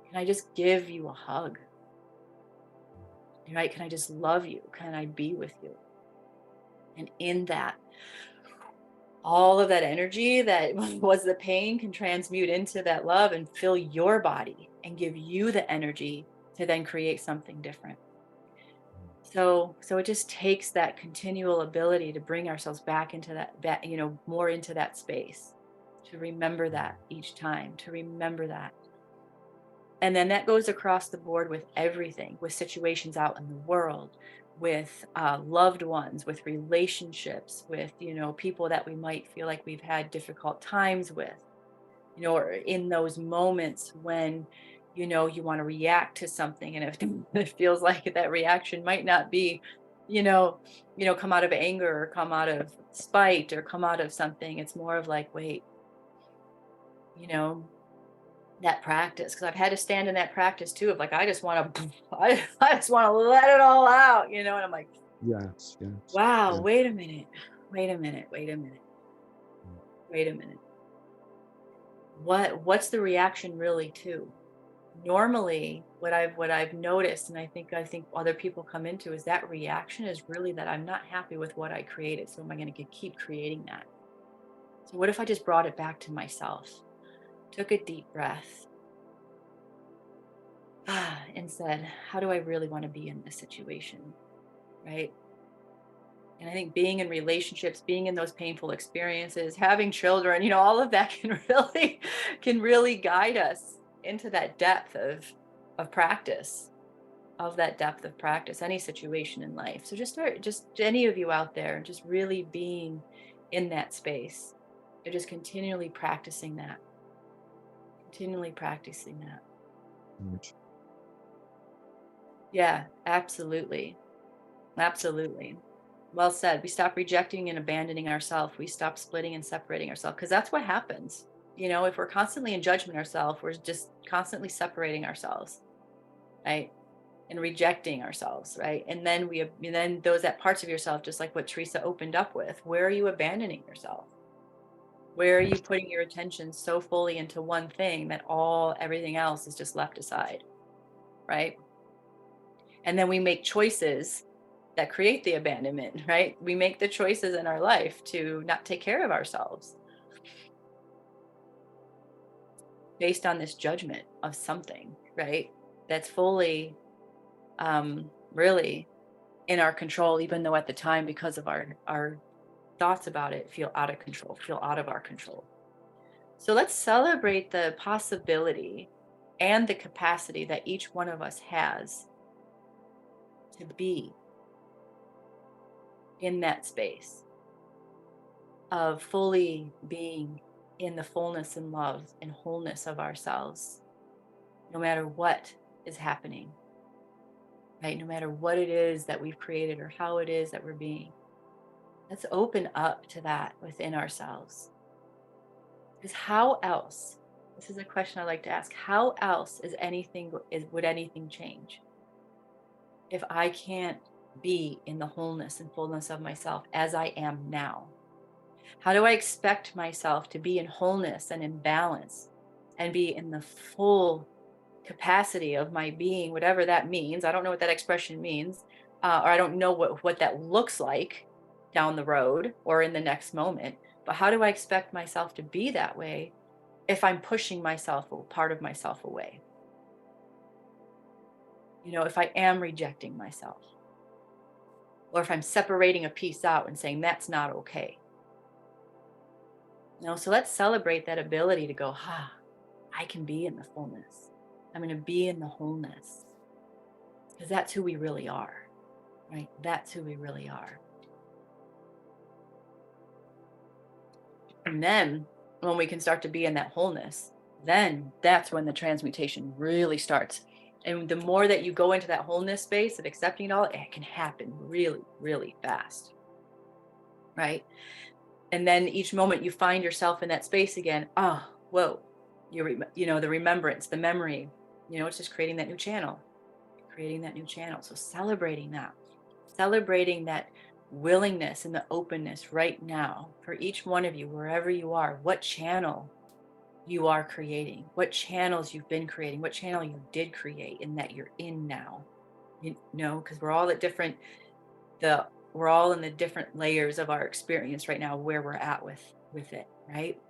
Can I just give you a hug? Right? Can I just love you? Can I be with you? And in that, all of that energy that was the pain can transmute into that love and fill your body and give you the energy to then create something different. So it just takes that continual ability to bring ourselves back into that, more into that space, to remember that each time, to remember that. And then that goes across the board with everything, with situations out in the world, with loved ones, with relationships, with, people that we might feel like we've had difficult times with, or in those moments when, you want to react to something. And if it feels like that reaction might not be, come out of anger or come out of spite or come out of something. It's more of like, wait, that practice, because I've had to stand in that practice too, of like, I just want to I just want to let it all out, and I'm like, Yes, yes, Wow, yeah. wait a minute. Wait a minute. Wait a minute. Wait a minute. What's the reaction really to? Normally, what I've noticed, and I think other people come into, is that reaction is really that I'm not happy with what I created. So am I going to keep creating that? So what if I just brought it back to myself, took a deep breath, and said, how do I really want to be in this situation? Right. And I think being in relationships, being in those painful experiences, having children, all of that can really guide us into that depth of practice, of that depth of practice, any situation in life. So just any of you out there, just really being in that space. They're just continually practicing that. Right. Yeah, absolutely. Absolutely. Well said. We stop rejecting and abandoning ourselves. We stop splitting and separating ourselves, because that's what happens. If we're constantly in judgment ourselves, we're just constantly separating ourselves, right? And rejecting ourselves, right? And then that parts of yourself, just like what Teresa opened up with, where are you abandoning yourself? Where are you putting your attention so fully into one thing that everything else is just left aside, right? And then we make choices that create the abandonment, right? We make the choices in our life to not take care of ourselves based on this judgment of something, right? That's fully, really in our control, even though at the time, because of our thoughts about it, feel out of control, feel out of our control. So let's celebrate the possibility and the capacity that each one of us has to be in that space of fully being in the fullness and love and wholeness of ourselves, no matter what is happening, right? No matter what it is that we've created or how it is that we're being. Let's open up to that within ourselves. Because how else, this is a question I like to ask, how else would anything change if I can't be in the wholeness and fullness of myself as I am now? How do I expect myself to be in wholeness and in balance and be in the full capacity of my being, whatever that means? I don't know what that expression means, or I don't know what that looks like down the road or in the next moment. But how do I expect myself to be that way if I'm pushing part of myself away? If I am rejecting myself, or if I'm separating a piece out and saying that's not okay. So let's celebrate that ability to go, I can be in the fullness. I'm going to be in the wholeness, because that's who we really are, right? That's who we really are. And then when we can start to be in that wholeness, then that's when the transmutation really starts. And the more that you go into that wholeness space of accepting it all, it can happen really, really fast, right? And then each moment you find yourself in that space again, whoa, the remembrance, the memory, it's just creating that new channel. So celebrating that willingness and the openness right now for each one of you, wherever you are, what channel you are creating, what channels you've been creating, what channel you did create and that you're in now, because we're all in the different layers of our experience right now, where we're at with it, right?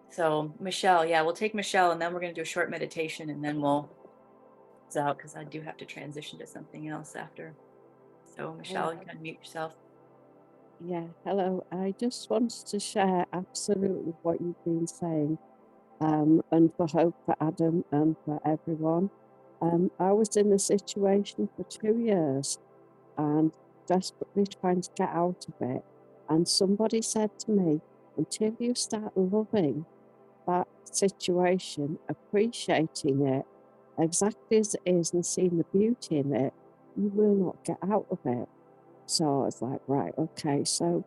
So Michelle, yeah, we'll take Michelle and then we're going to do a short meditation and then we'll out, because I do have to transition to something else after. So Michelle, you can mute yourself. Yeah, hello. I just wanted to share absolutely what you've been saying, and for hope for Adam and for everyone. I was in a situation for 2 years and desperately trying to get out of it. And somebody said to me, until you start loving that situation, appreciating it exactly as it is and seeing the beauty in it, you will not get out of it. So I was like, right, okay. So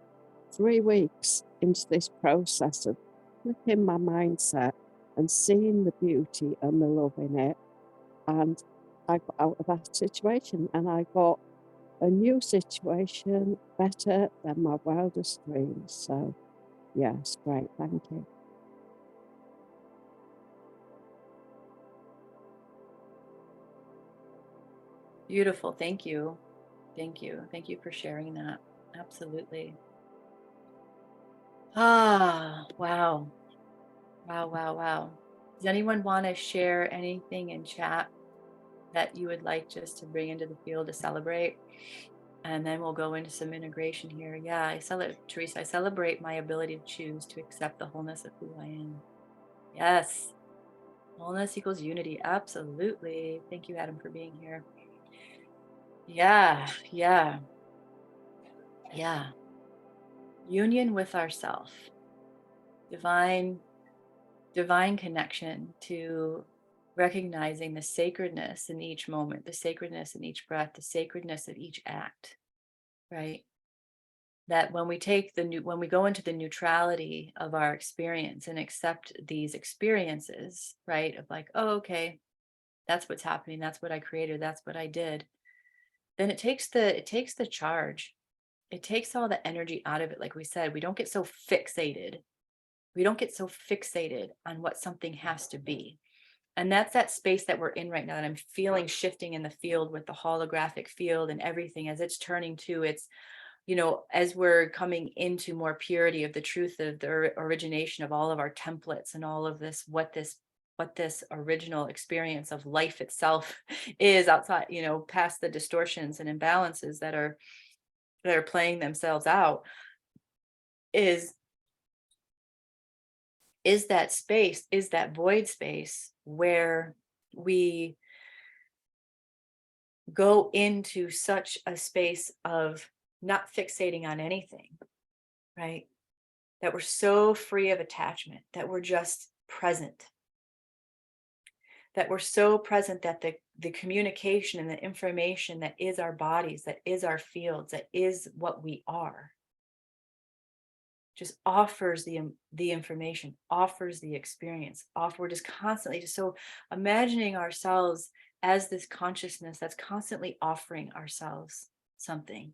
3 weeks into this process of flipping my mindset and seeing the beauty and the love in it, and I got out of that situation and I got a new situation better than my wildest dreams. So, yes, great. Thank you. Beautiful. Thank you. Thank you. Thank you for sharing that. Absolutely. Ah, wow. Wow, wow, wow. Does anyone want to share anything in chat that you would like just to bring into the field to celebrate? And then we'll go into some integration here. Yeah, I celebrate, Teresa, I celebrate my ability to choose to accept the wholeness of who I am. Yes. Wholeness equals unity. Absolutely. Thank you, Adam, for being here. Yeah, yeah, yeah. Union with ourself. Divine connection to recognizing the sacredness in each moment, the sacredness in each breath, the sacredness of each act, right? That when we when we go into the neutrality of our experience and accept these experiences, right? Of like, oh, okay, that's what's happening. That's what I created. That's what I did. Then it takes the charge. It takes all the energy out of it. Like we said, we don't get so fixated. We don't get so fixated on what something has to be. And that's that space that we're in right now that I'm feeling shifting in the field with the holographic field and everything as it's turning to its, as we're coming into more purity of the truth of the origination of all of our templates and all of this, what this original experience of life itself is outside, past the distortions and imbalances that are playing themselves out, is that space, is that void space where we go into such a space of not fixating on anything, right? That we're so free of attachment, that we're just present, that we're so present that the communication and the information that is our bodies, that is our fields, that is what we are, just offers the information, offers the experience, we're just constantly just so imagining ourselves as this consciousness that's constantly offering ourselves something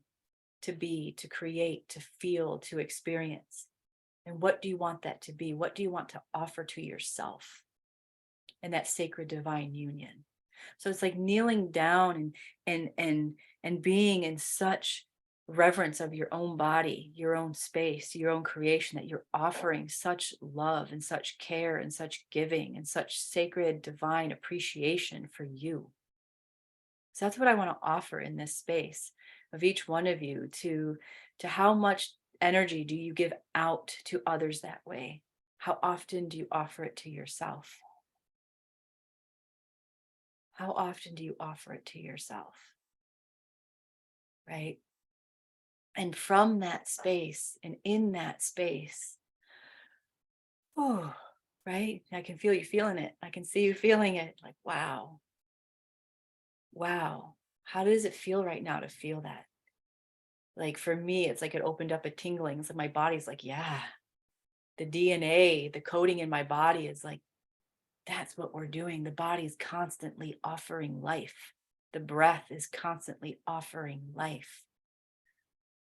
to be, to create, to feel, to experience. And what do you want that to be? What do you want to offer to yourself in that sacred divine union? So it's like kneeling down and being in such reverence of your own body, your own space, your own creation, that you're offering such love and such care and such giving and such sacred divine appreciation for you. So that's what I want to offer in this space of each one of you, to how much energy do you give out to others that way? How often do you offer it to yourself? How often do you offer it to yourself? Right? And from that space and in that space, oh, right? I can feel you feeling it. I can see you feeling it. Like, wow. Wow. How does it feel right now to feel that? Like for me, it's like it opened up a tingling. So my body's like, yeah, the DNA, the coding in my body is like, that's what we're doing. The body's constantly offering life. The breath is constantly offering life.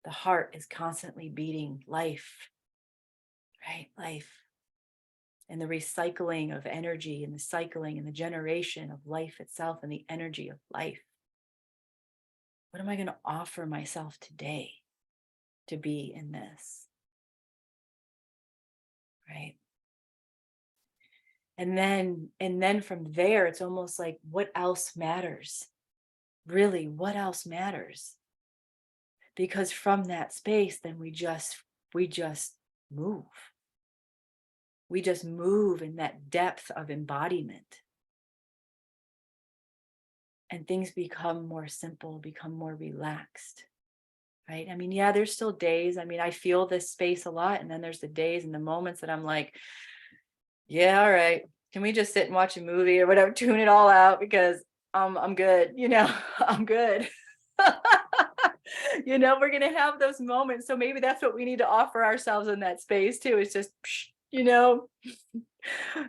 The heart is constantly beating life, right? Life. And the recycling of energy and the cycling and the generation of life itself and the energy of life. What am I going to offer myself today to be in this? Right? And then from there, it's almost like, what else matters? Really, what else matters? Because from that space, then we just move. We just move in that depth of embodiment. And things become more simple, become more relaxed. Right? I mean, yeah, there's still days. I mean, I feel this space a lot. And then there's the days and the moments that I'm like, yeah, all right. Can we just sit and watch a movie or whatever, tune it all out because I'm good, I'm good. We're going to have those moments. So maybe that's what we need to offer ourselves in that space too. It's just you know,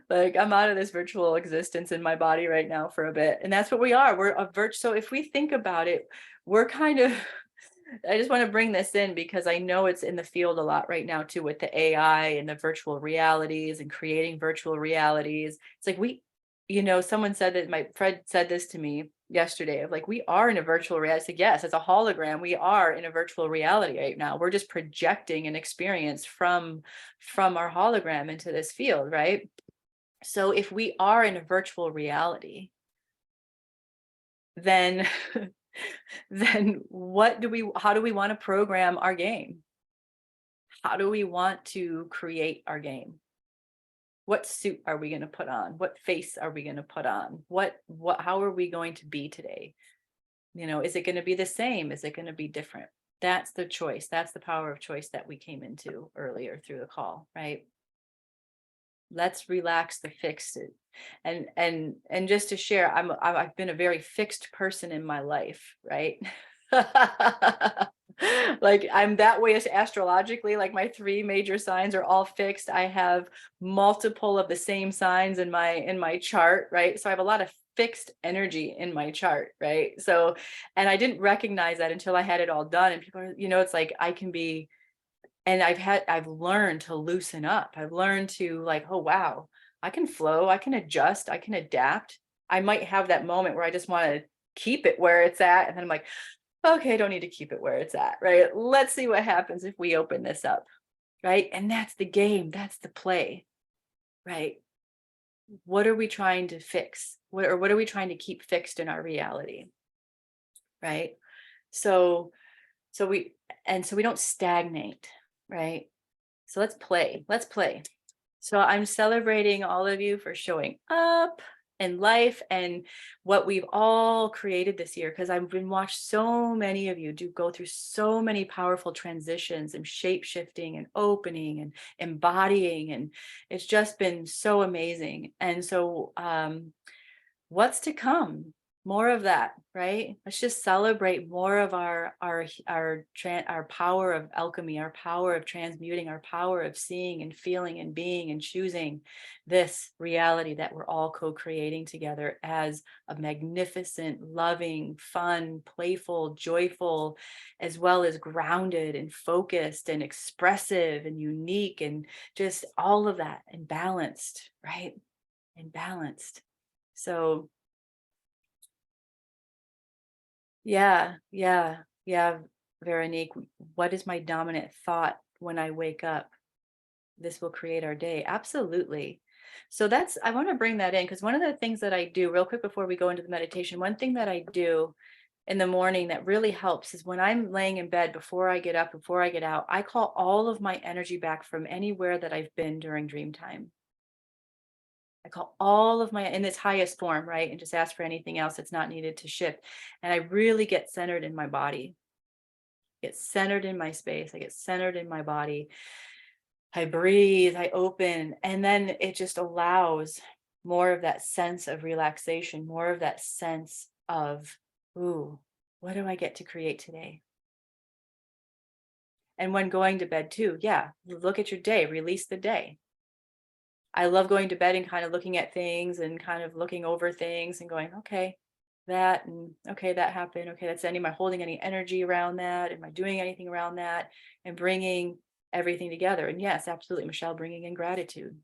like I'm out of this virtual existence in my body right now for a bit. And that's what we are. We're a so if we think about it, we're kind of, I just want to bring this in because I know it's in the field a lot right now too with the AI and the virtual realities and creating virtual realities. It's like someone said that Fred said this to me yesterday of like, we are in a virtual reality. I said, yes, it's a hologram. We are in a virtual reality right now. We're just projecting an experience from our hologram into this field, right? So if we are in a virtual reality, then then how do we want to program our game? How do we want to create our game? What suit are we going to put on? What face are we going to put on? How are we going to be today? Is it going to be the same? Is it going to be different? That's the choice. That's the power of choice that we came into earlier through the call, right? Let's relax the fixed. And just to share, I've been a very fixed person in my life, right? Like I'm that way as astrologically, like my 3 major signs are all fixed. I have multiple of the same signs in my chart, right? So I have a lot of fixed energy in my chart, right? So, and I didn't recognize that until I had it all done. And people are, it's like I can be, and I've learned to loosen up. I've learned to like, oh wow, I can flow, I can adjust, I can adapt. I might have that moment where I just want to keep it where it's at, and then I'm like, okay, I don't need to keep it where it's at, right? Let's see what happens if we open this up, right? And that's the game, that's the play, right? What are we trying to fix? What are we trying to keep fixed in our reality, right? So we don't stagnate, right? So let's play. So I'm celebrating all of you for showing up in life and what we've all created this year, because I've been watched so many of you do go through so many powerful transitions and shape shifting and opening and embodying, and it's just been so amazing. And so what's to come? More of that, right? Let's just celebrate more of our power of alchemy, our power of transmuting, our power of seeing and feeling and being and choosing this reality that we're all co-creating together as a magnificent, loving, fun, playful, joyful, as well as grounded and focused and expressive and unique, and just all of that, and balanced, right? And balanced. So yeah, Veronique, what is my dominant thought when I wake up? This will create our day. Absolutely. So I want to bring that in, because one of the things that I do real quick before we go into the meditation, one thing that I do in the morning that really helps is when I'm laying in bed, before I get up, before I get out, I call all of my energy back from anywhere that I've been during dream time. I call all of my in its highest form, right? And just ask for anything else that's not needed to shift. And I really get centered in my body, get centered in my space. I get centered in my body. I breathe, I open, and then it just allows more of that sense of relaxation, more of that sense of, ooh, what do I get to create today? And when going to bed too, yeah, look at your day, release the day. I love going to bed and kind of looking at things and kind of looking over things and going, okay, that, and okay, that happened. Okay, that's ending. Am I holding any energy around that? Am I doing anything around that? And bringing everything together. And yes, absolutely, Michelle, bringing in gratitude,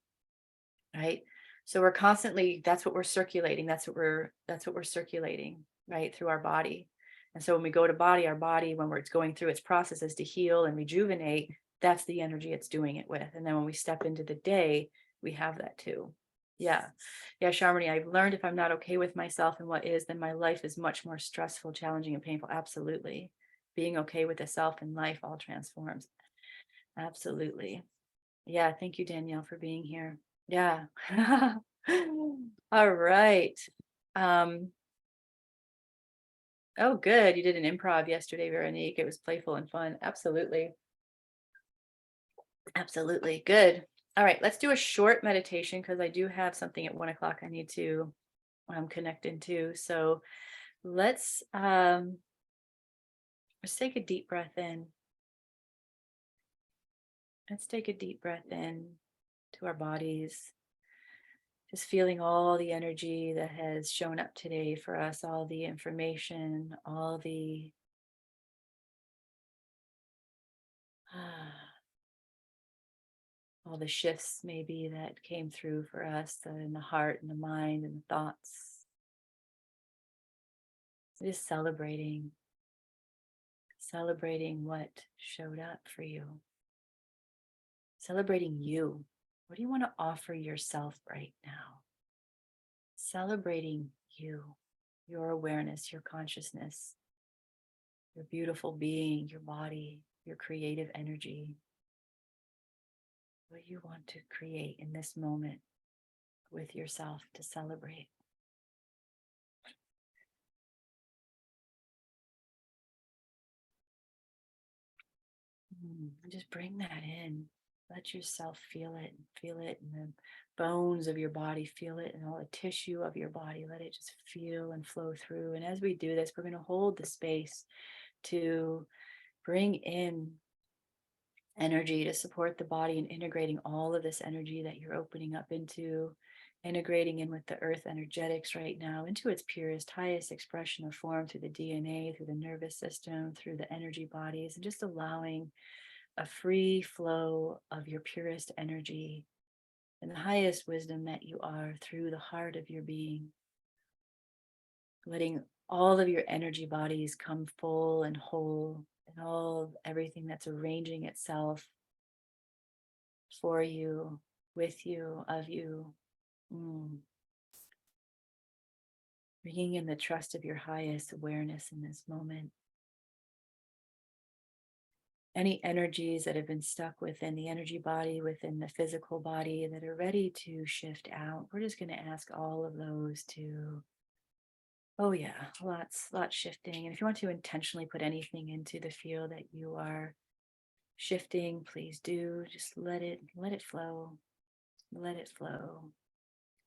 right? So we're constantly, that's what we're circulating. That's what we're circulating, right, through our body. And so when we go to body, our body, when it's going through its processes to heal and rejuvenate, that's the energy it's doing it with. And then when we step into the day, we have that too. Yeah, Sharmini, I've learned if I'm not okay with myself and what is, then my life is much more stressful, challenging, and painful. Absolutely. Being okay with the self and life all transforms. Absolutely. Yeah, thank you, Danielle, for being here. Yeah. All right. Oh, good. You did an improv yesterday, Veronique. It was playful and fun. Absolutely. Absolutely. Good. All right, let's do a short meditation, because I do have something at 1 o'clock I need to connect into. So let's take a deep breath in. Let's take a deep breath in to our bodies. Just feeling all the energy that has shown up today for us, all the information, all the shifts maybe that came through for us in the heart and the mind and the thoughts. Just celebrating what showed up for you. Celebrating you. What do you want to offer yourself right now? Celebrating you, your awareness, your consciousness, your beautiful being, your body, your creative energy. What do you want to create in this moment with yourself to celebrate? And just bring that in. Let yourself feel it in the bones of your body, feel it in all the tissue of your body. Let it just feel and flow through. And as we do this, we're going to hold the space to bring in energy to support the body and integrating all of this energy that you're opening up into, integrating in with the earth energetics right now into its purest, highest expression of form through the DNA, through the nervous system, through the energy bodies, and just allowing a free flow of your purest energy and the highest wisdom that you are through the heart of your being. Letting all of your energy bodies come full and whole, and all of everything that's arranging itself for you, with you, of you. Bringing in the trust of your highest awareness in this moment. Any energies that have been stuck within the energy body, within the physical body that are ready to shift out, we're just going to ask all of those to, oh yeah, lots shifting. And if you want to intentionally put anything into the field that you are shifting, please do. Just let it flow. Let it flow.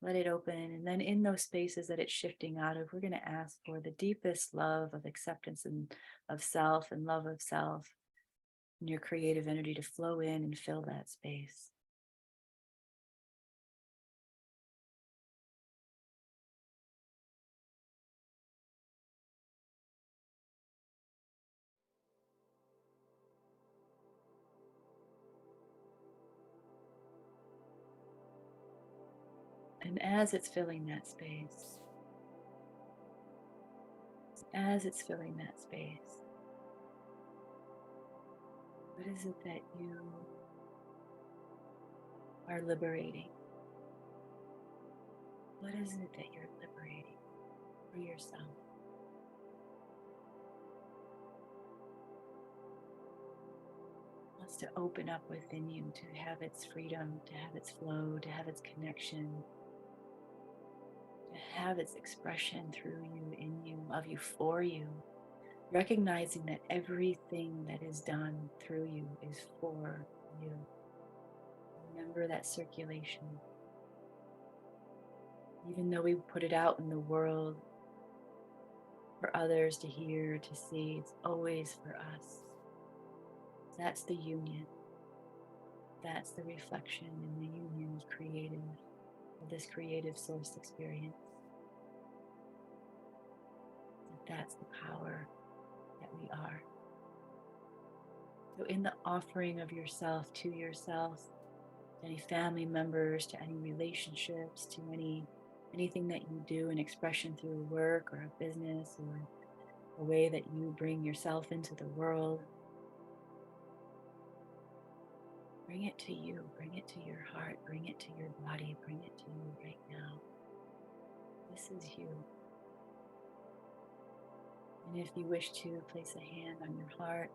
Let it open. And then in those spaces that it's shifting out of, we're going to ask for the deepest love of acceptance and of self and love of self and your creative energy to flow in and fill that space. And as it's filling that space, what is it that you are liberating? What is it that you're liberating for yourself? Wants to open up within you to have its freedom, to have its flow, to have its connection, to have its expression through you, in you, of you, for you. Recognizing that everything that is done through you is for you. Remember that circulation. Even though we put it out in the world for others to hear, to see, it's always for us. That's the union. That's the reflection in the union of creative, of this creative source experience. That's the power that we are. So in the offering of yourself to yourself, to any family members, to any relationships, to anything that you do, an expression through work or a business or a way that you bring yourself into the world, bring it to you, bring it to your heart, bring it to your body, bring it to you right now. This is you. And if you wish to place a hand on your heart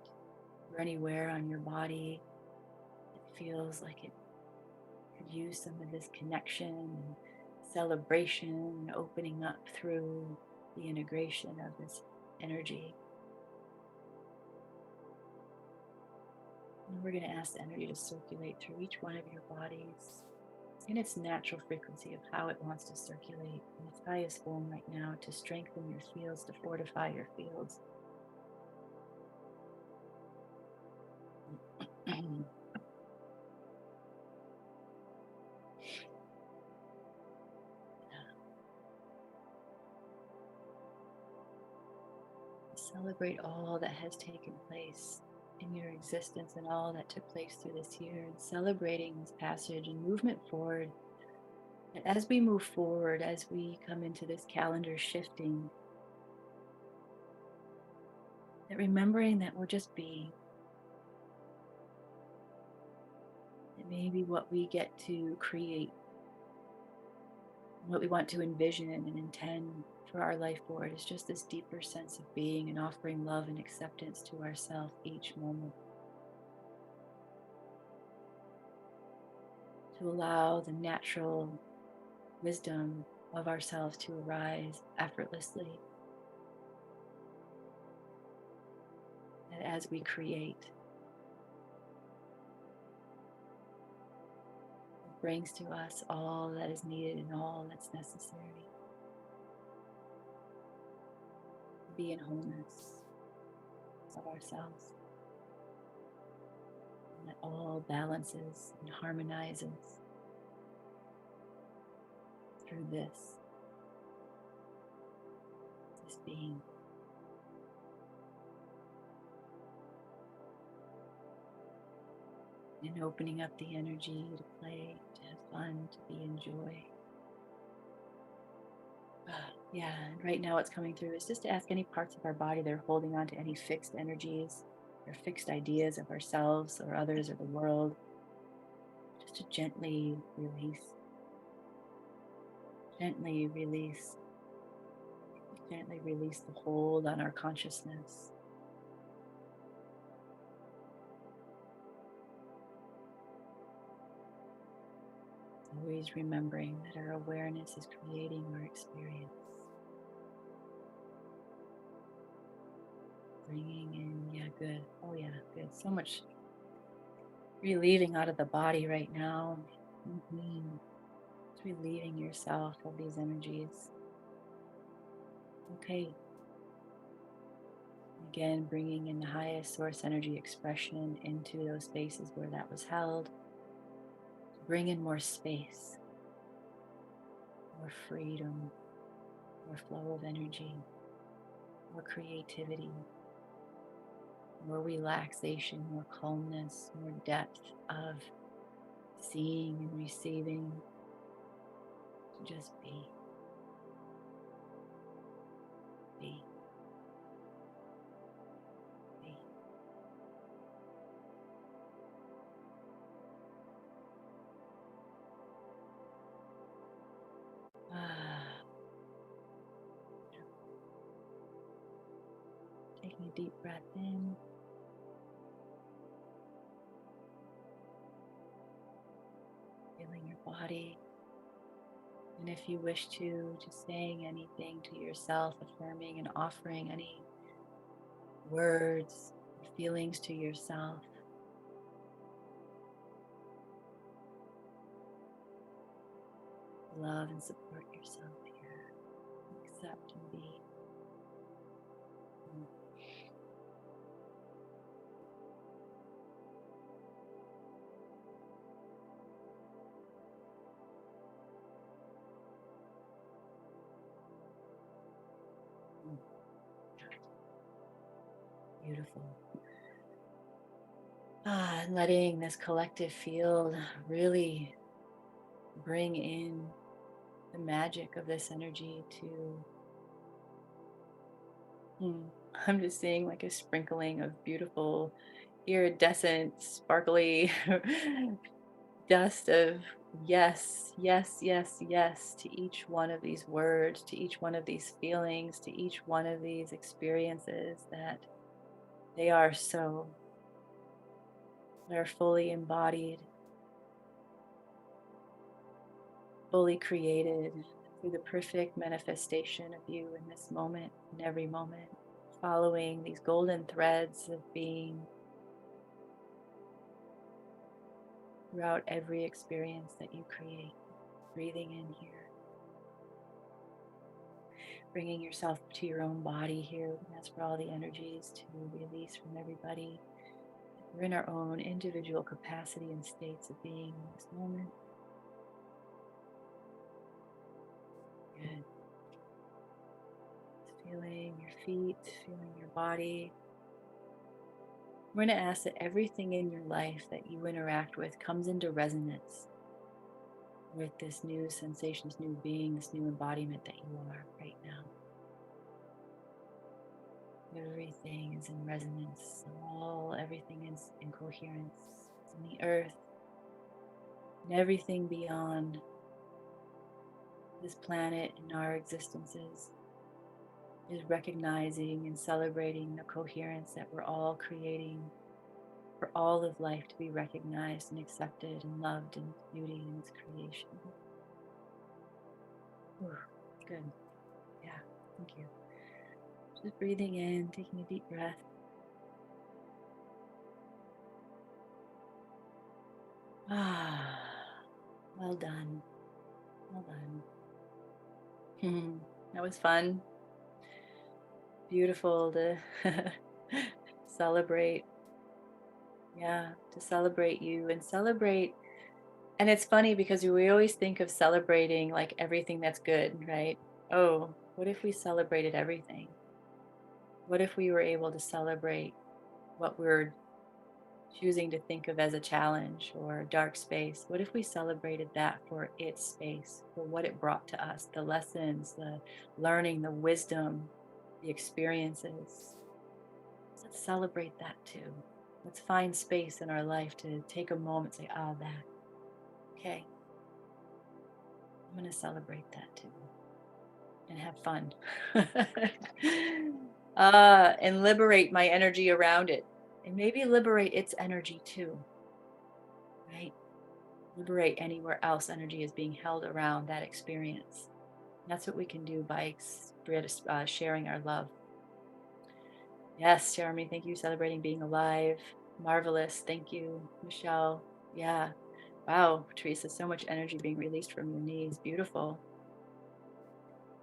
or anywhere on your body, it feels like it could use some of this connection and celebration and opening up through the integration of this energy. And we're going to ask the energy to circulate through each one of your bodies in its natural frequency of how it wants to circulate in its highest form right now, to strengthen your fields, to fortify your fields. Celebrate all that has taken place in your existence and all that took place through this year, and celebrating this passage and movement forward. And as we move forward, as we come into this calendar shifting, that remembering that we're just being, that maybe what we get to create, what we want to envision and intend for our life forward is just this deeper sense of being and offering love and acceptance to ourselves each moment. To allow the natural wisdom of ourselves to arise effortlessly. And as we create, it brings to us all that is needed and all that's necessary. To be in wholeness of ourselves. And that all balances and harmonizes through this being. And opening up the energy to play, to have fun, to be in joy. Yeah, and right now what's coming through is just to ask any parts of our body that are holding on to any fixed energies or fixed ideas of ourselves or others or the world, just to gently release. Gently release. Gently release the hold on our consciousness. Always remembering that our awareness is creating our experience. Bringing in, yeah, good. Oh, yeah, good. So much relieving out of the body right now. It's relieving yourself of these energies. Okay. Again, bringing in the highest source energy expression into those spaces where that was held. Bring in more space, more freedom, more flow of energy, more creativity, more relaxation, more calmness, more depth of seeing and receiving. Just be. Be. Be. Taking a deep breath in. Feeling your body. And if you wish to, just saying anything to yourself, affirming and offering any words, or feelings to yourself. Love and support yourself here. Accept and be. Beautiful. And letting this collective field really bring in the magic of this energy to, I'm just seeing like a sprinkling of beautiful iridescent, sparkly dust of yes, yes, yes, yes to each one of these words, to each one of these feelings, to each one of these experiences, that they are so. They're fully embodied, fully created through the perfect manifestation of you in this moment, in every moment, following these golden threads of being throughout every experience that you create. Breathing in here, bringing yourself to your own body here. That's for all the energies to release from everybody. We're in our own individual capacity and states of being in this moment. Good. Feeling your feet, feeling your body. We're going to ask that everything in your life that you interact with comes into resonance with this new sensation, this new being, this new embodiment that you are right now. Everything is in resonance. Everything is in coherence in the earth and everything beyond this planet and our existences is recognizing and celebrating the coherence that we're all creating for all of life to be recognized and accepted and loved in its beauty and its creation. Ooh, good. Yeah, thank you. Just breathing in, taking a deep breath. Ah, well done. Well done. That was fun. Beautiful to celebrate. Yeah, to celebrate you and celebrate. And it's funny because we always think of celebrating like everything that's good, right? Oh, what if we celebrated everything? What if we were able to celebrate what we're choosing to think of as a challenge or a dark space? What if we celebrated that for its space, for what it brought to us, the lessons, the learning, the wisdom, the experiences? Let's celebrate that too. Let's find space in our life to take a moment and say, ah, that. Okay, I'm going to celebrate that too and have fun. And liberate my energy around it. And maybe liberate its energy too, right? Liberate anywhere else energy is being held around that experience. And that's what we can do by sharing our love. Yes, Jeremy, thank you. Celebrating being alive. Marvelous. Thank you, Michelle. Yeah. Wow, Teresa, so much energy being released from your knees. Beautiful.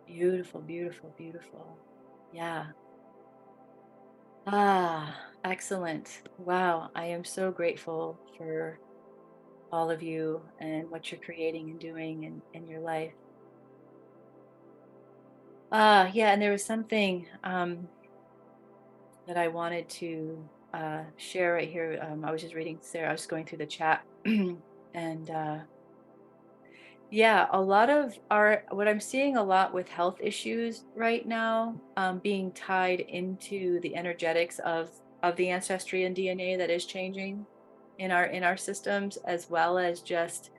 Beautiful, beautiful, beautiful. Yeah. Ah, excellent. Wow, I am so grateful for all of you and what you're creating and doing in your life. Yeah, and there was something that I wanted to share right here. I was just reading Sarah, I was going through the chat and yeah, a lot of what I'm seeing a lot with health issues right now, being tied into the energetics of the ancestry and DNA that is changing in our systems, as well as just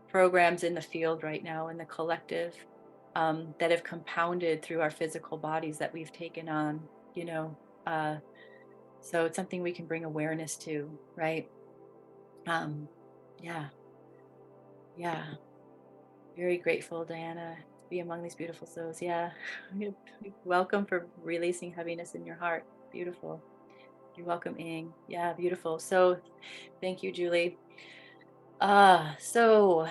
programs in the field right now in the collective that have compounded through our physical bodies that we've taken on, you know. So it's something we can bring awareness to, right? Yeah, yeah. Very grateful, Diana, to be among these beautiful souls. Yeah. Welcome for releasing heaviness in your heart. Beautiful. You're welcome, Ing. Yeah, beautiful. So thank you, Julie. So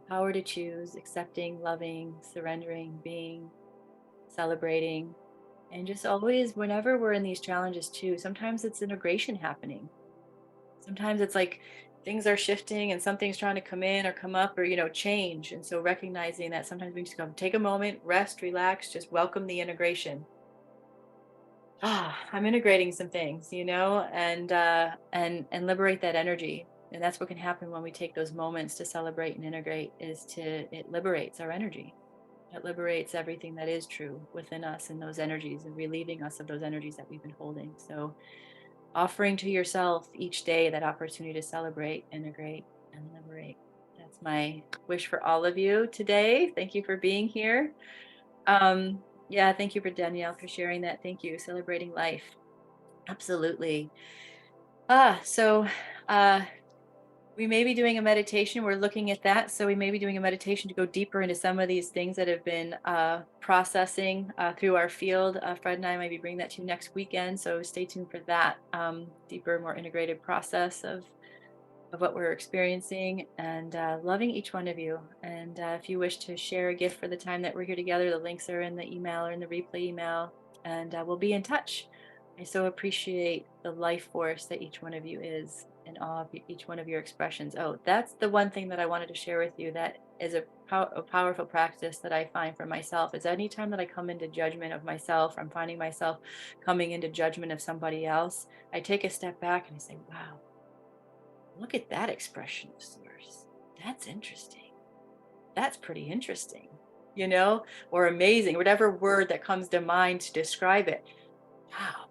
power to choose, accepting, loving, surrendering, being, celebrating, and just always, whenever we're in these challenges too, sometimes it's integration happening. Sometimes it's like things are shifting and something's trying to come in or come up or, change. And so recognizing that sometimes we just go take a moment, rest, relax, just welcome the integration. I'm integrating some things, and liberate that energy. And that's what can happen when we take those moments to celebrate and integrate it liberates our energy. It liberates everything that is true within us and those energies and relieving us of those energies that we've been holding. So offering to yourself each day that opportunity to celebrate, integrate, and liberate. That's my wish for all of you today. Thank you for being here. Yeah, thank you for Danielle for sharing that. Thank you. Celebrating life. Absolutely. So we may be doing a meditation. We're looking at that. So we may be doing a meditation to go deeper into some of these things that have been processing through our field. Fred and I might be bringing that to you next weekend. So stay tuned for that deeper, more integrated process of what we're experiencing, and loving each one of you. And if you wish to share a gift for the time that we're here together, the links are in the email or in the replay email, and we'll be in touch. I so appreciate the life force that each one of you is in awe of each one of your expressions. Oh, that's the one thing that I wanted to share with you that is a powerful practice that I find for myself is anytime that I come into judgment of myself, I'm finding myself coming into judgment of somebody else, I take a step back and I say, wow, look at that expression of source. That's interesting. That's pretty interesting, you know, or amazing, whatever word that comes to mind to describe it. Wow,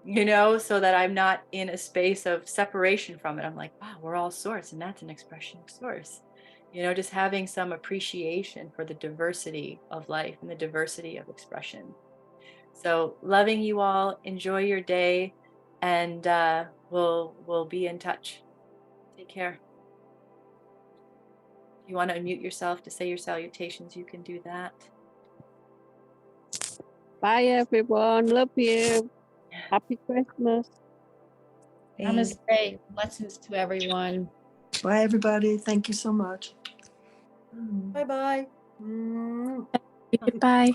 you know, so that I'm not in a space of separation from it. I'm like, wow, we're all source, and that's an expression of source. You know, just having some appreciation for the diversity of life and the diversity of expression. So loving you all, enjoy your day, and we'll be in touch. Take care. If you want to unmute yourself to say your salutations, you can do that. Bye, everyone. Love you. Happy Christmas. Thanks. Namaste. Blessings to everyone. Bye, everybody. Thank you so much. Bye-bye. Bye.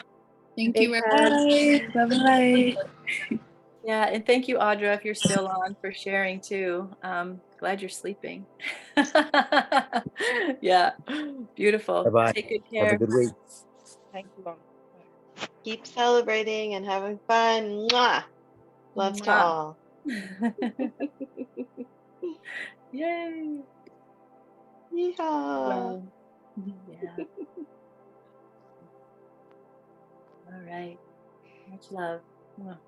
Thank Big you, hug. Bye. Bye. Yeah, and thank you, Audra, if you're still on, for sharing too. Glad you're sleeping. Yeah, beautiful. Bye-bye. Take good Have a care. good week. Thank you all. Keep celebrating and having fun. Mwah! Loves to Mwah. all. Yay. Yeehaw. Well, yeah. All right. Much love. Mwah.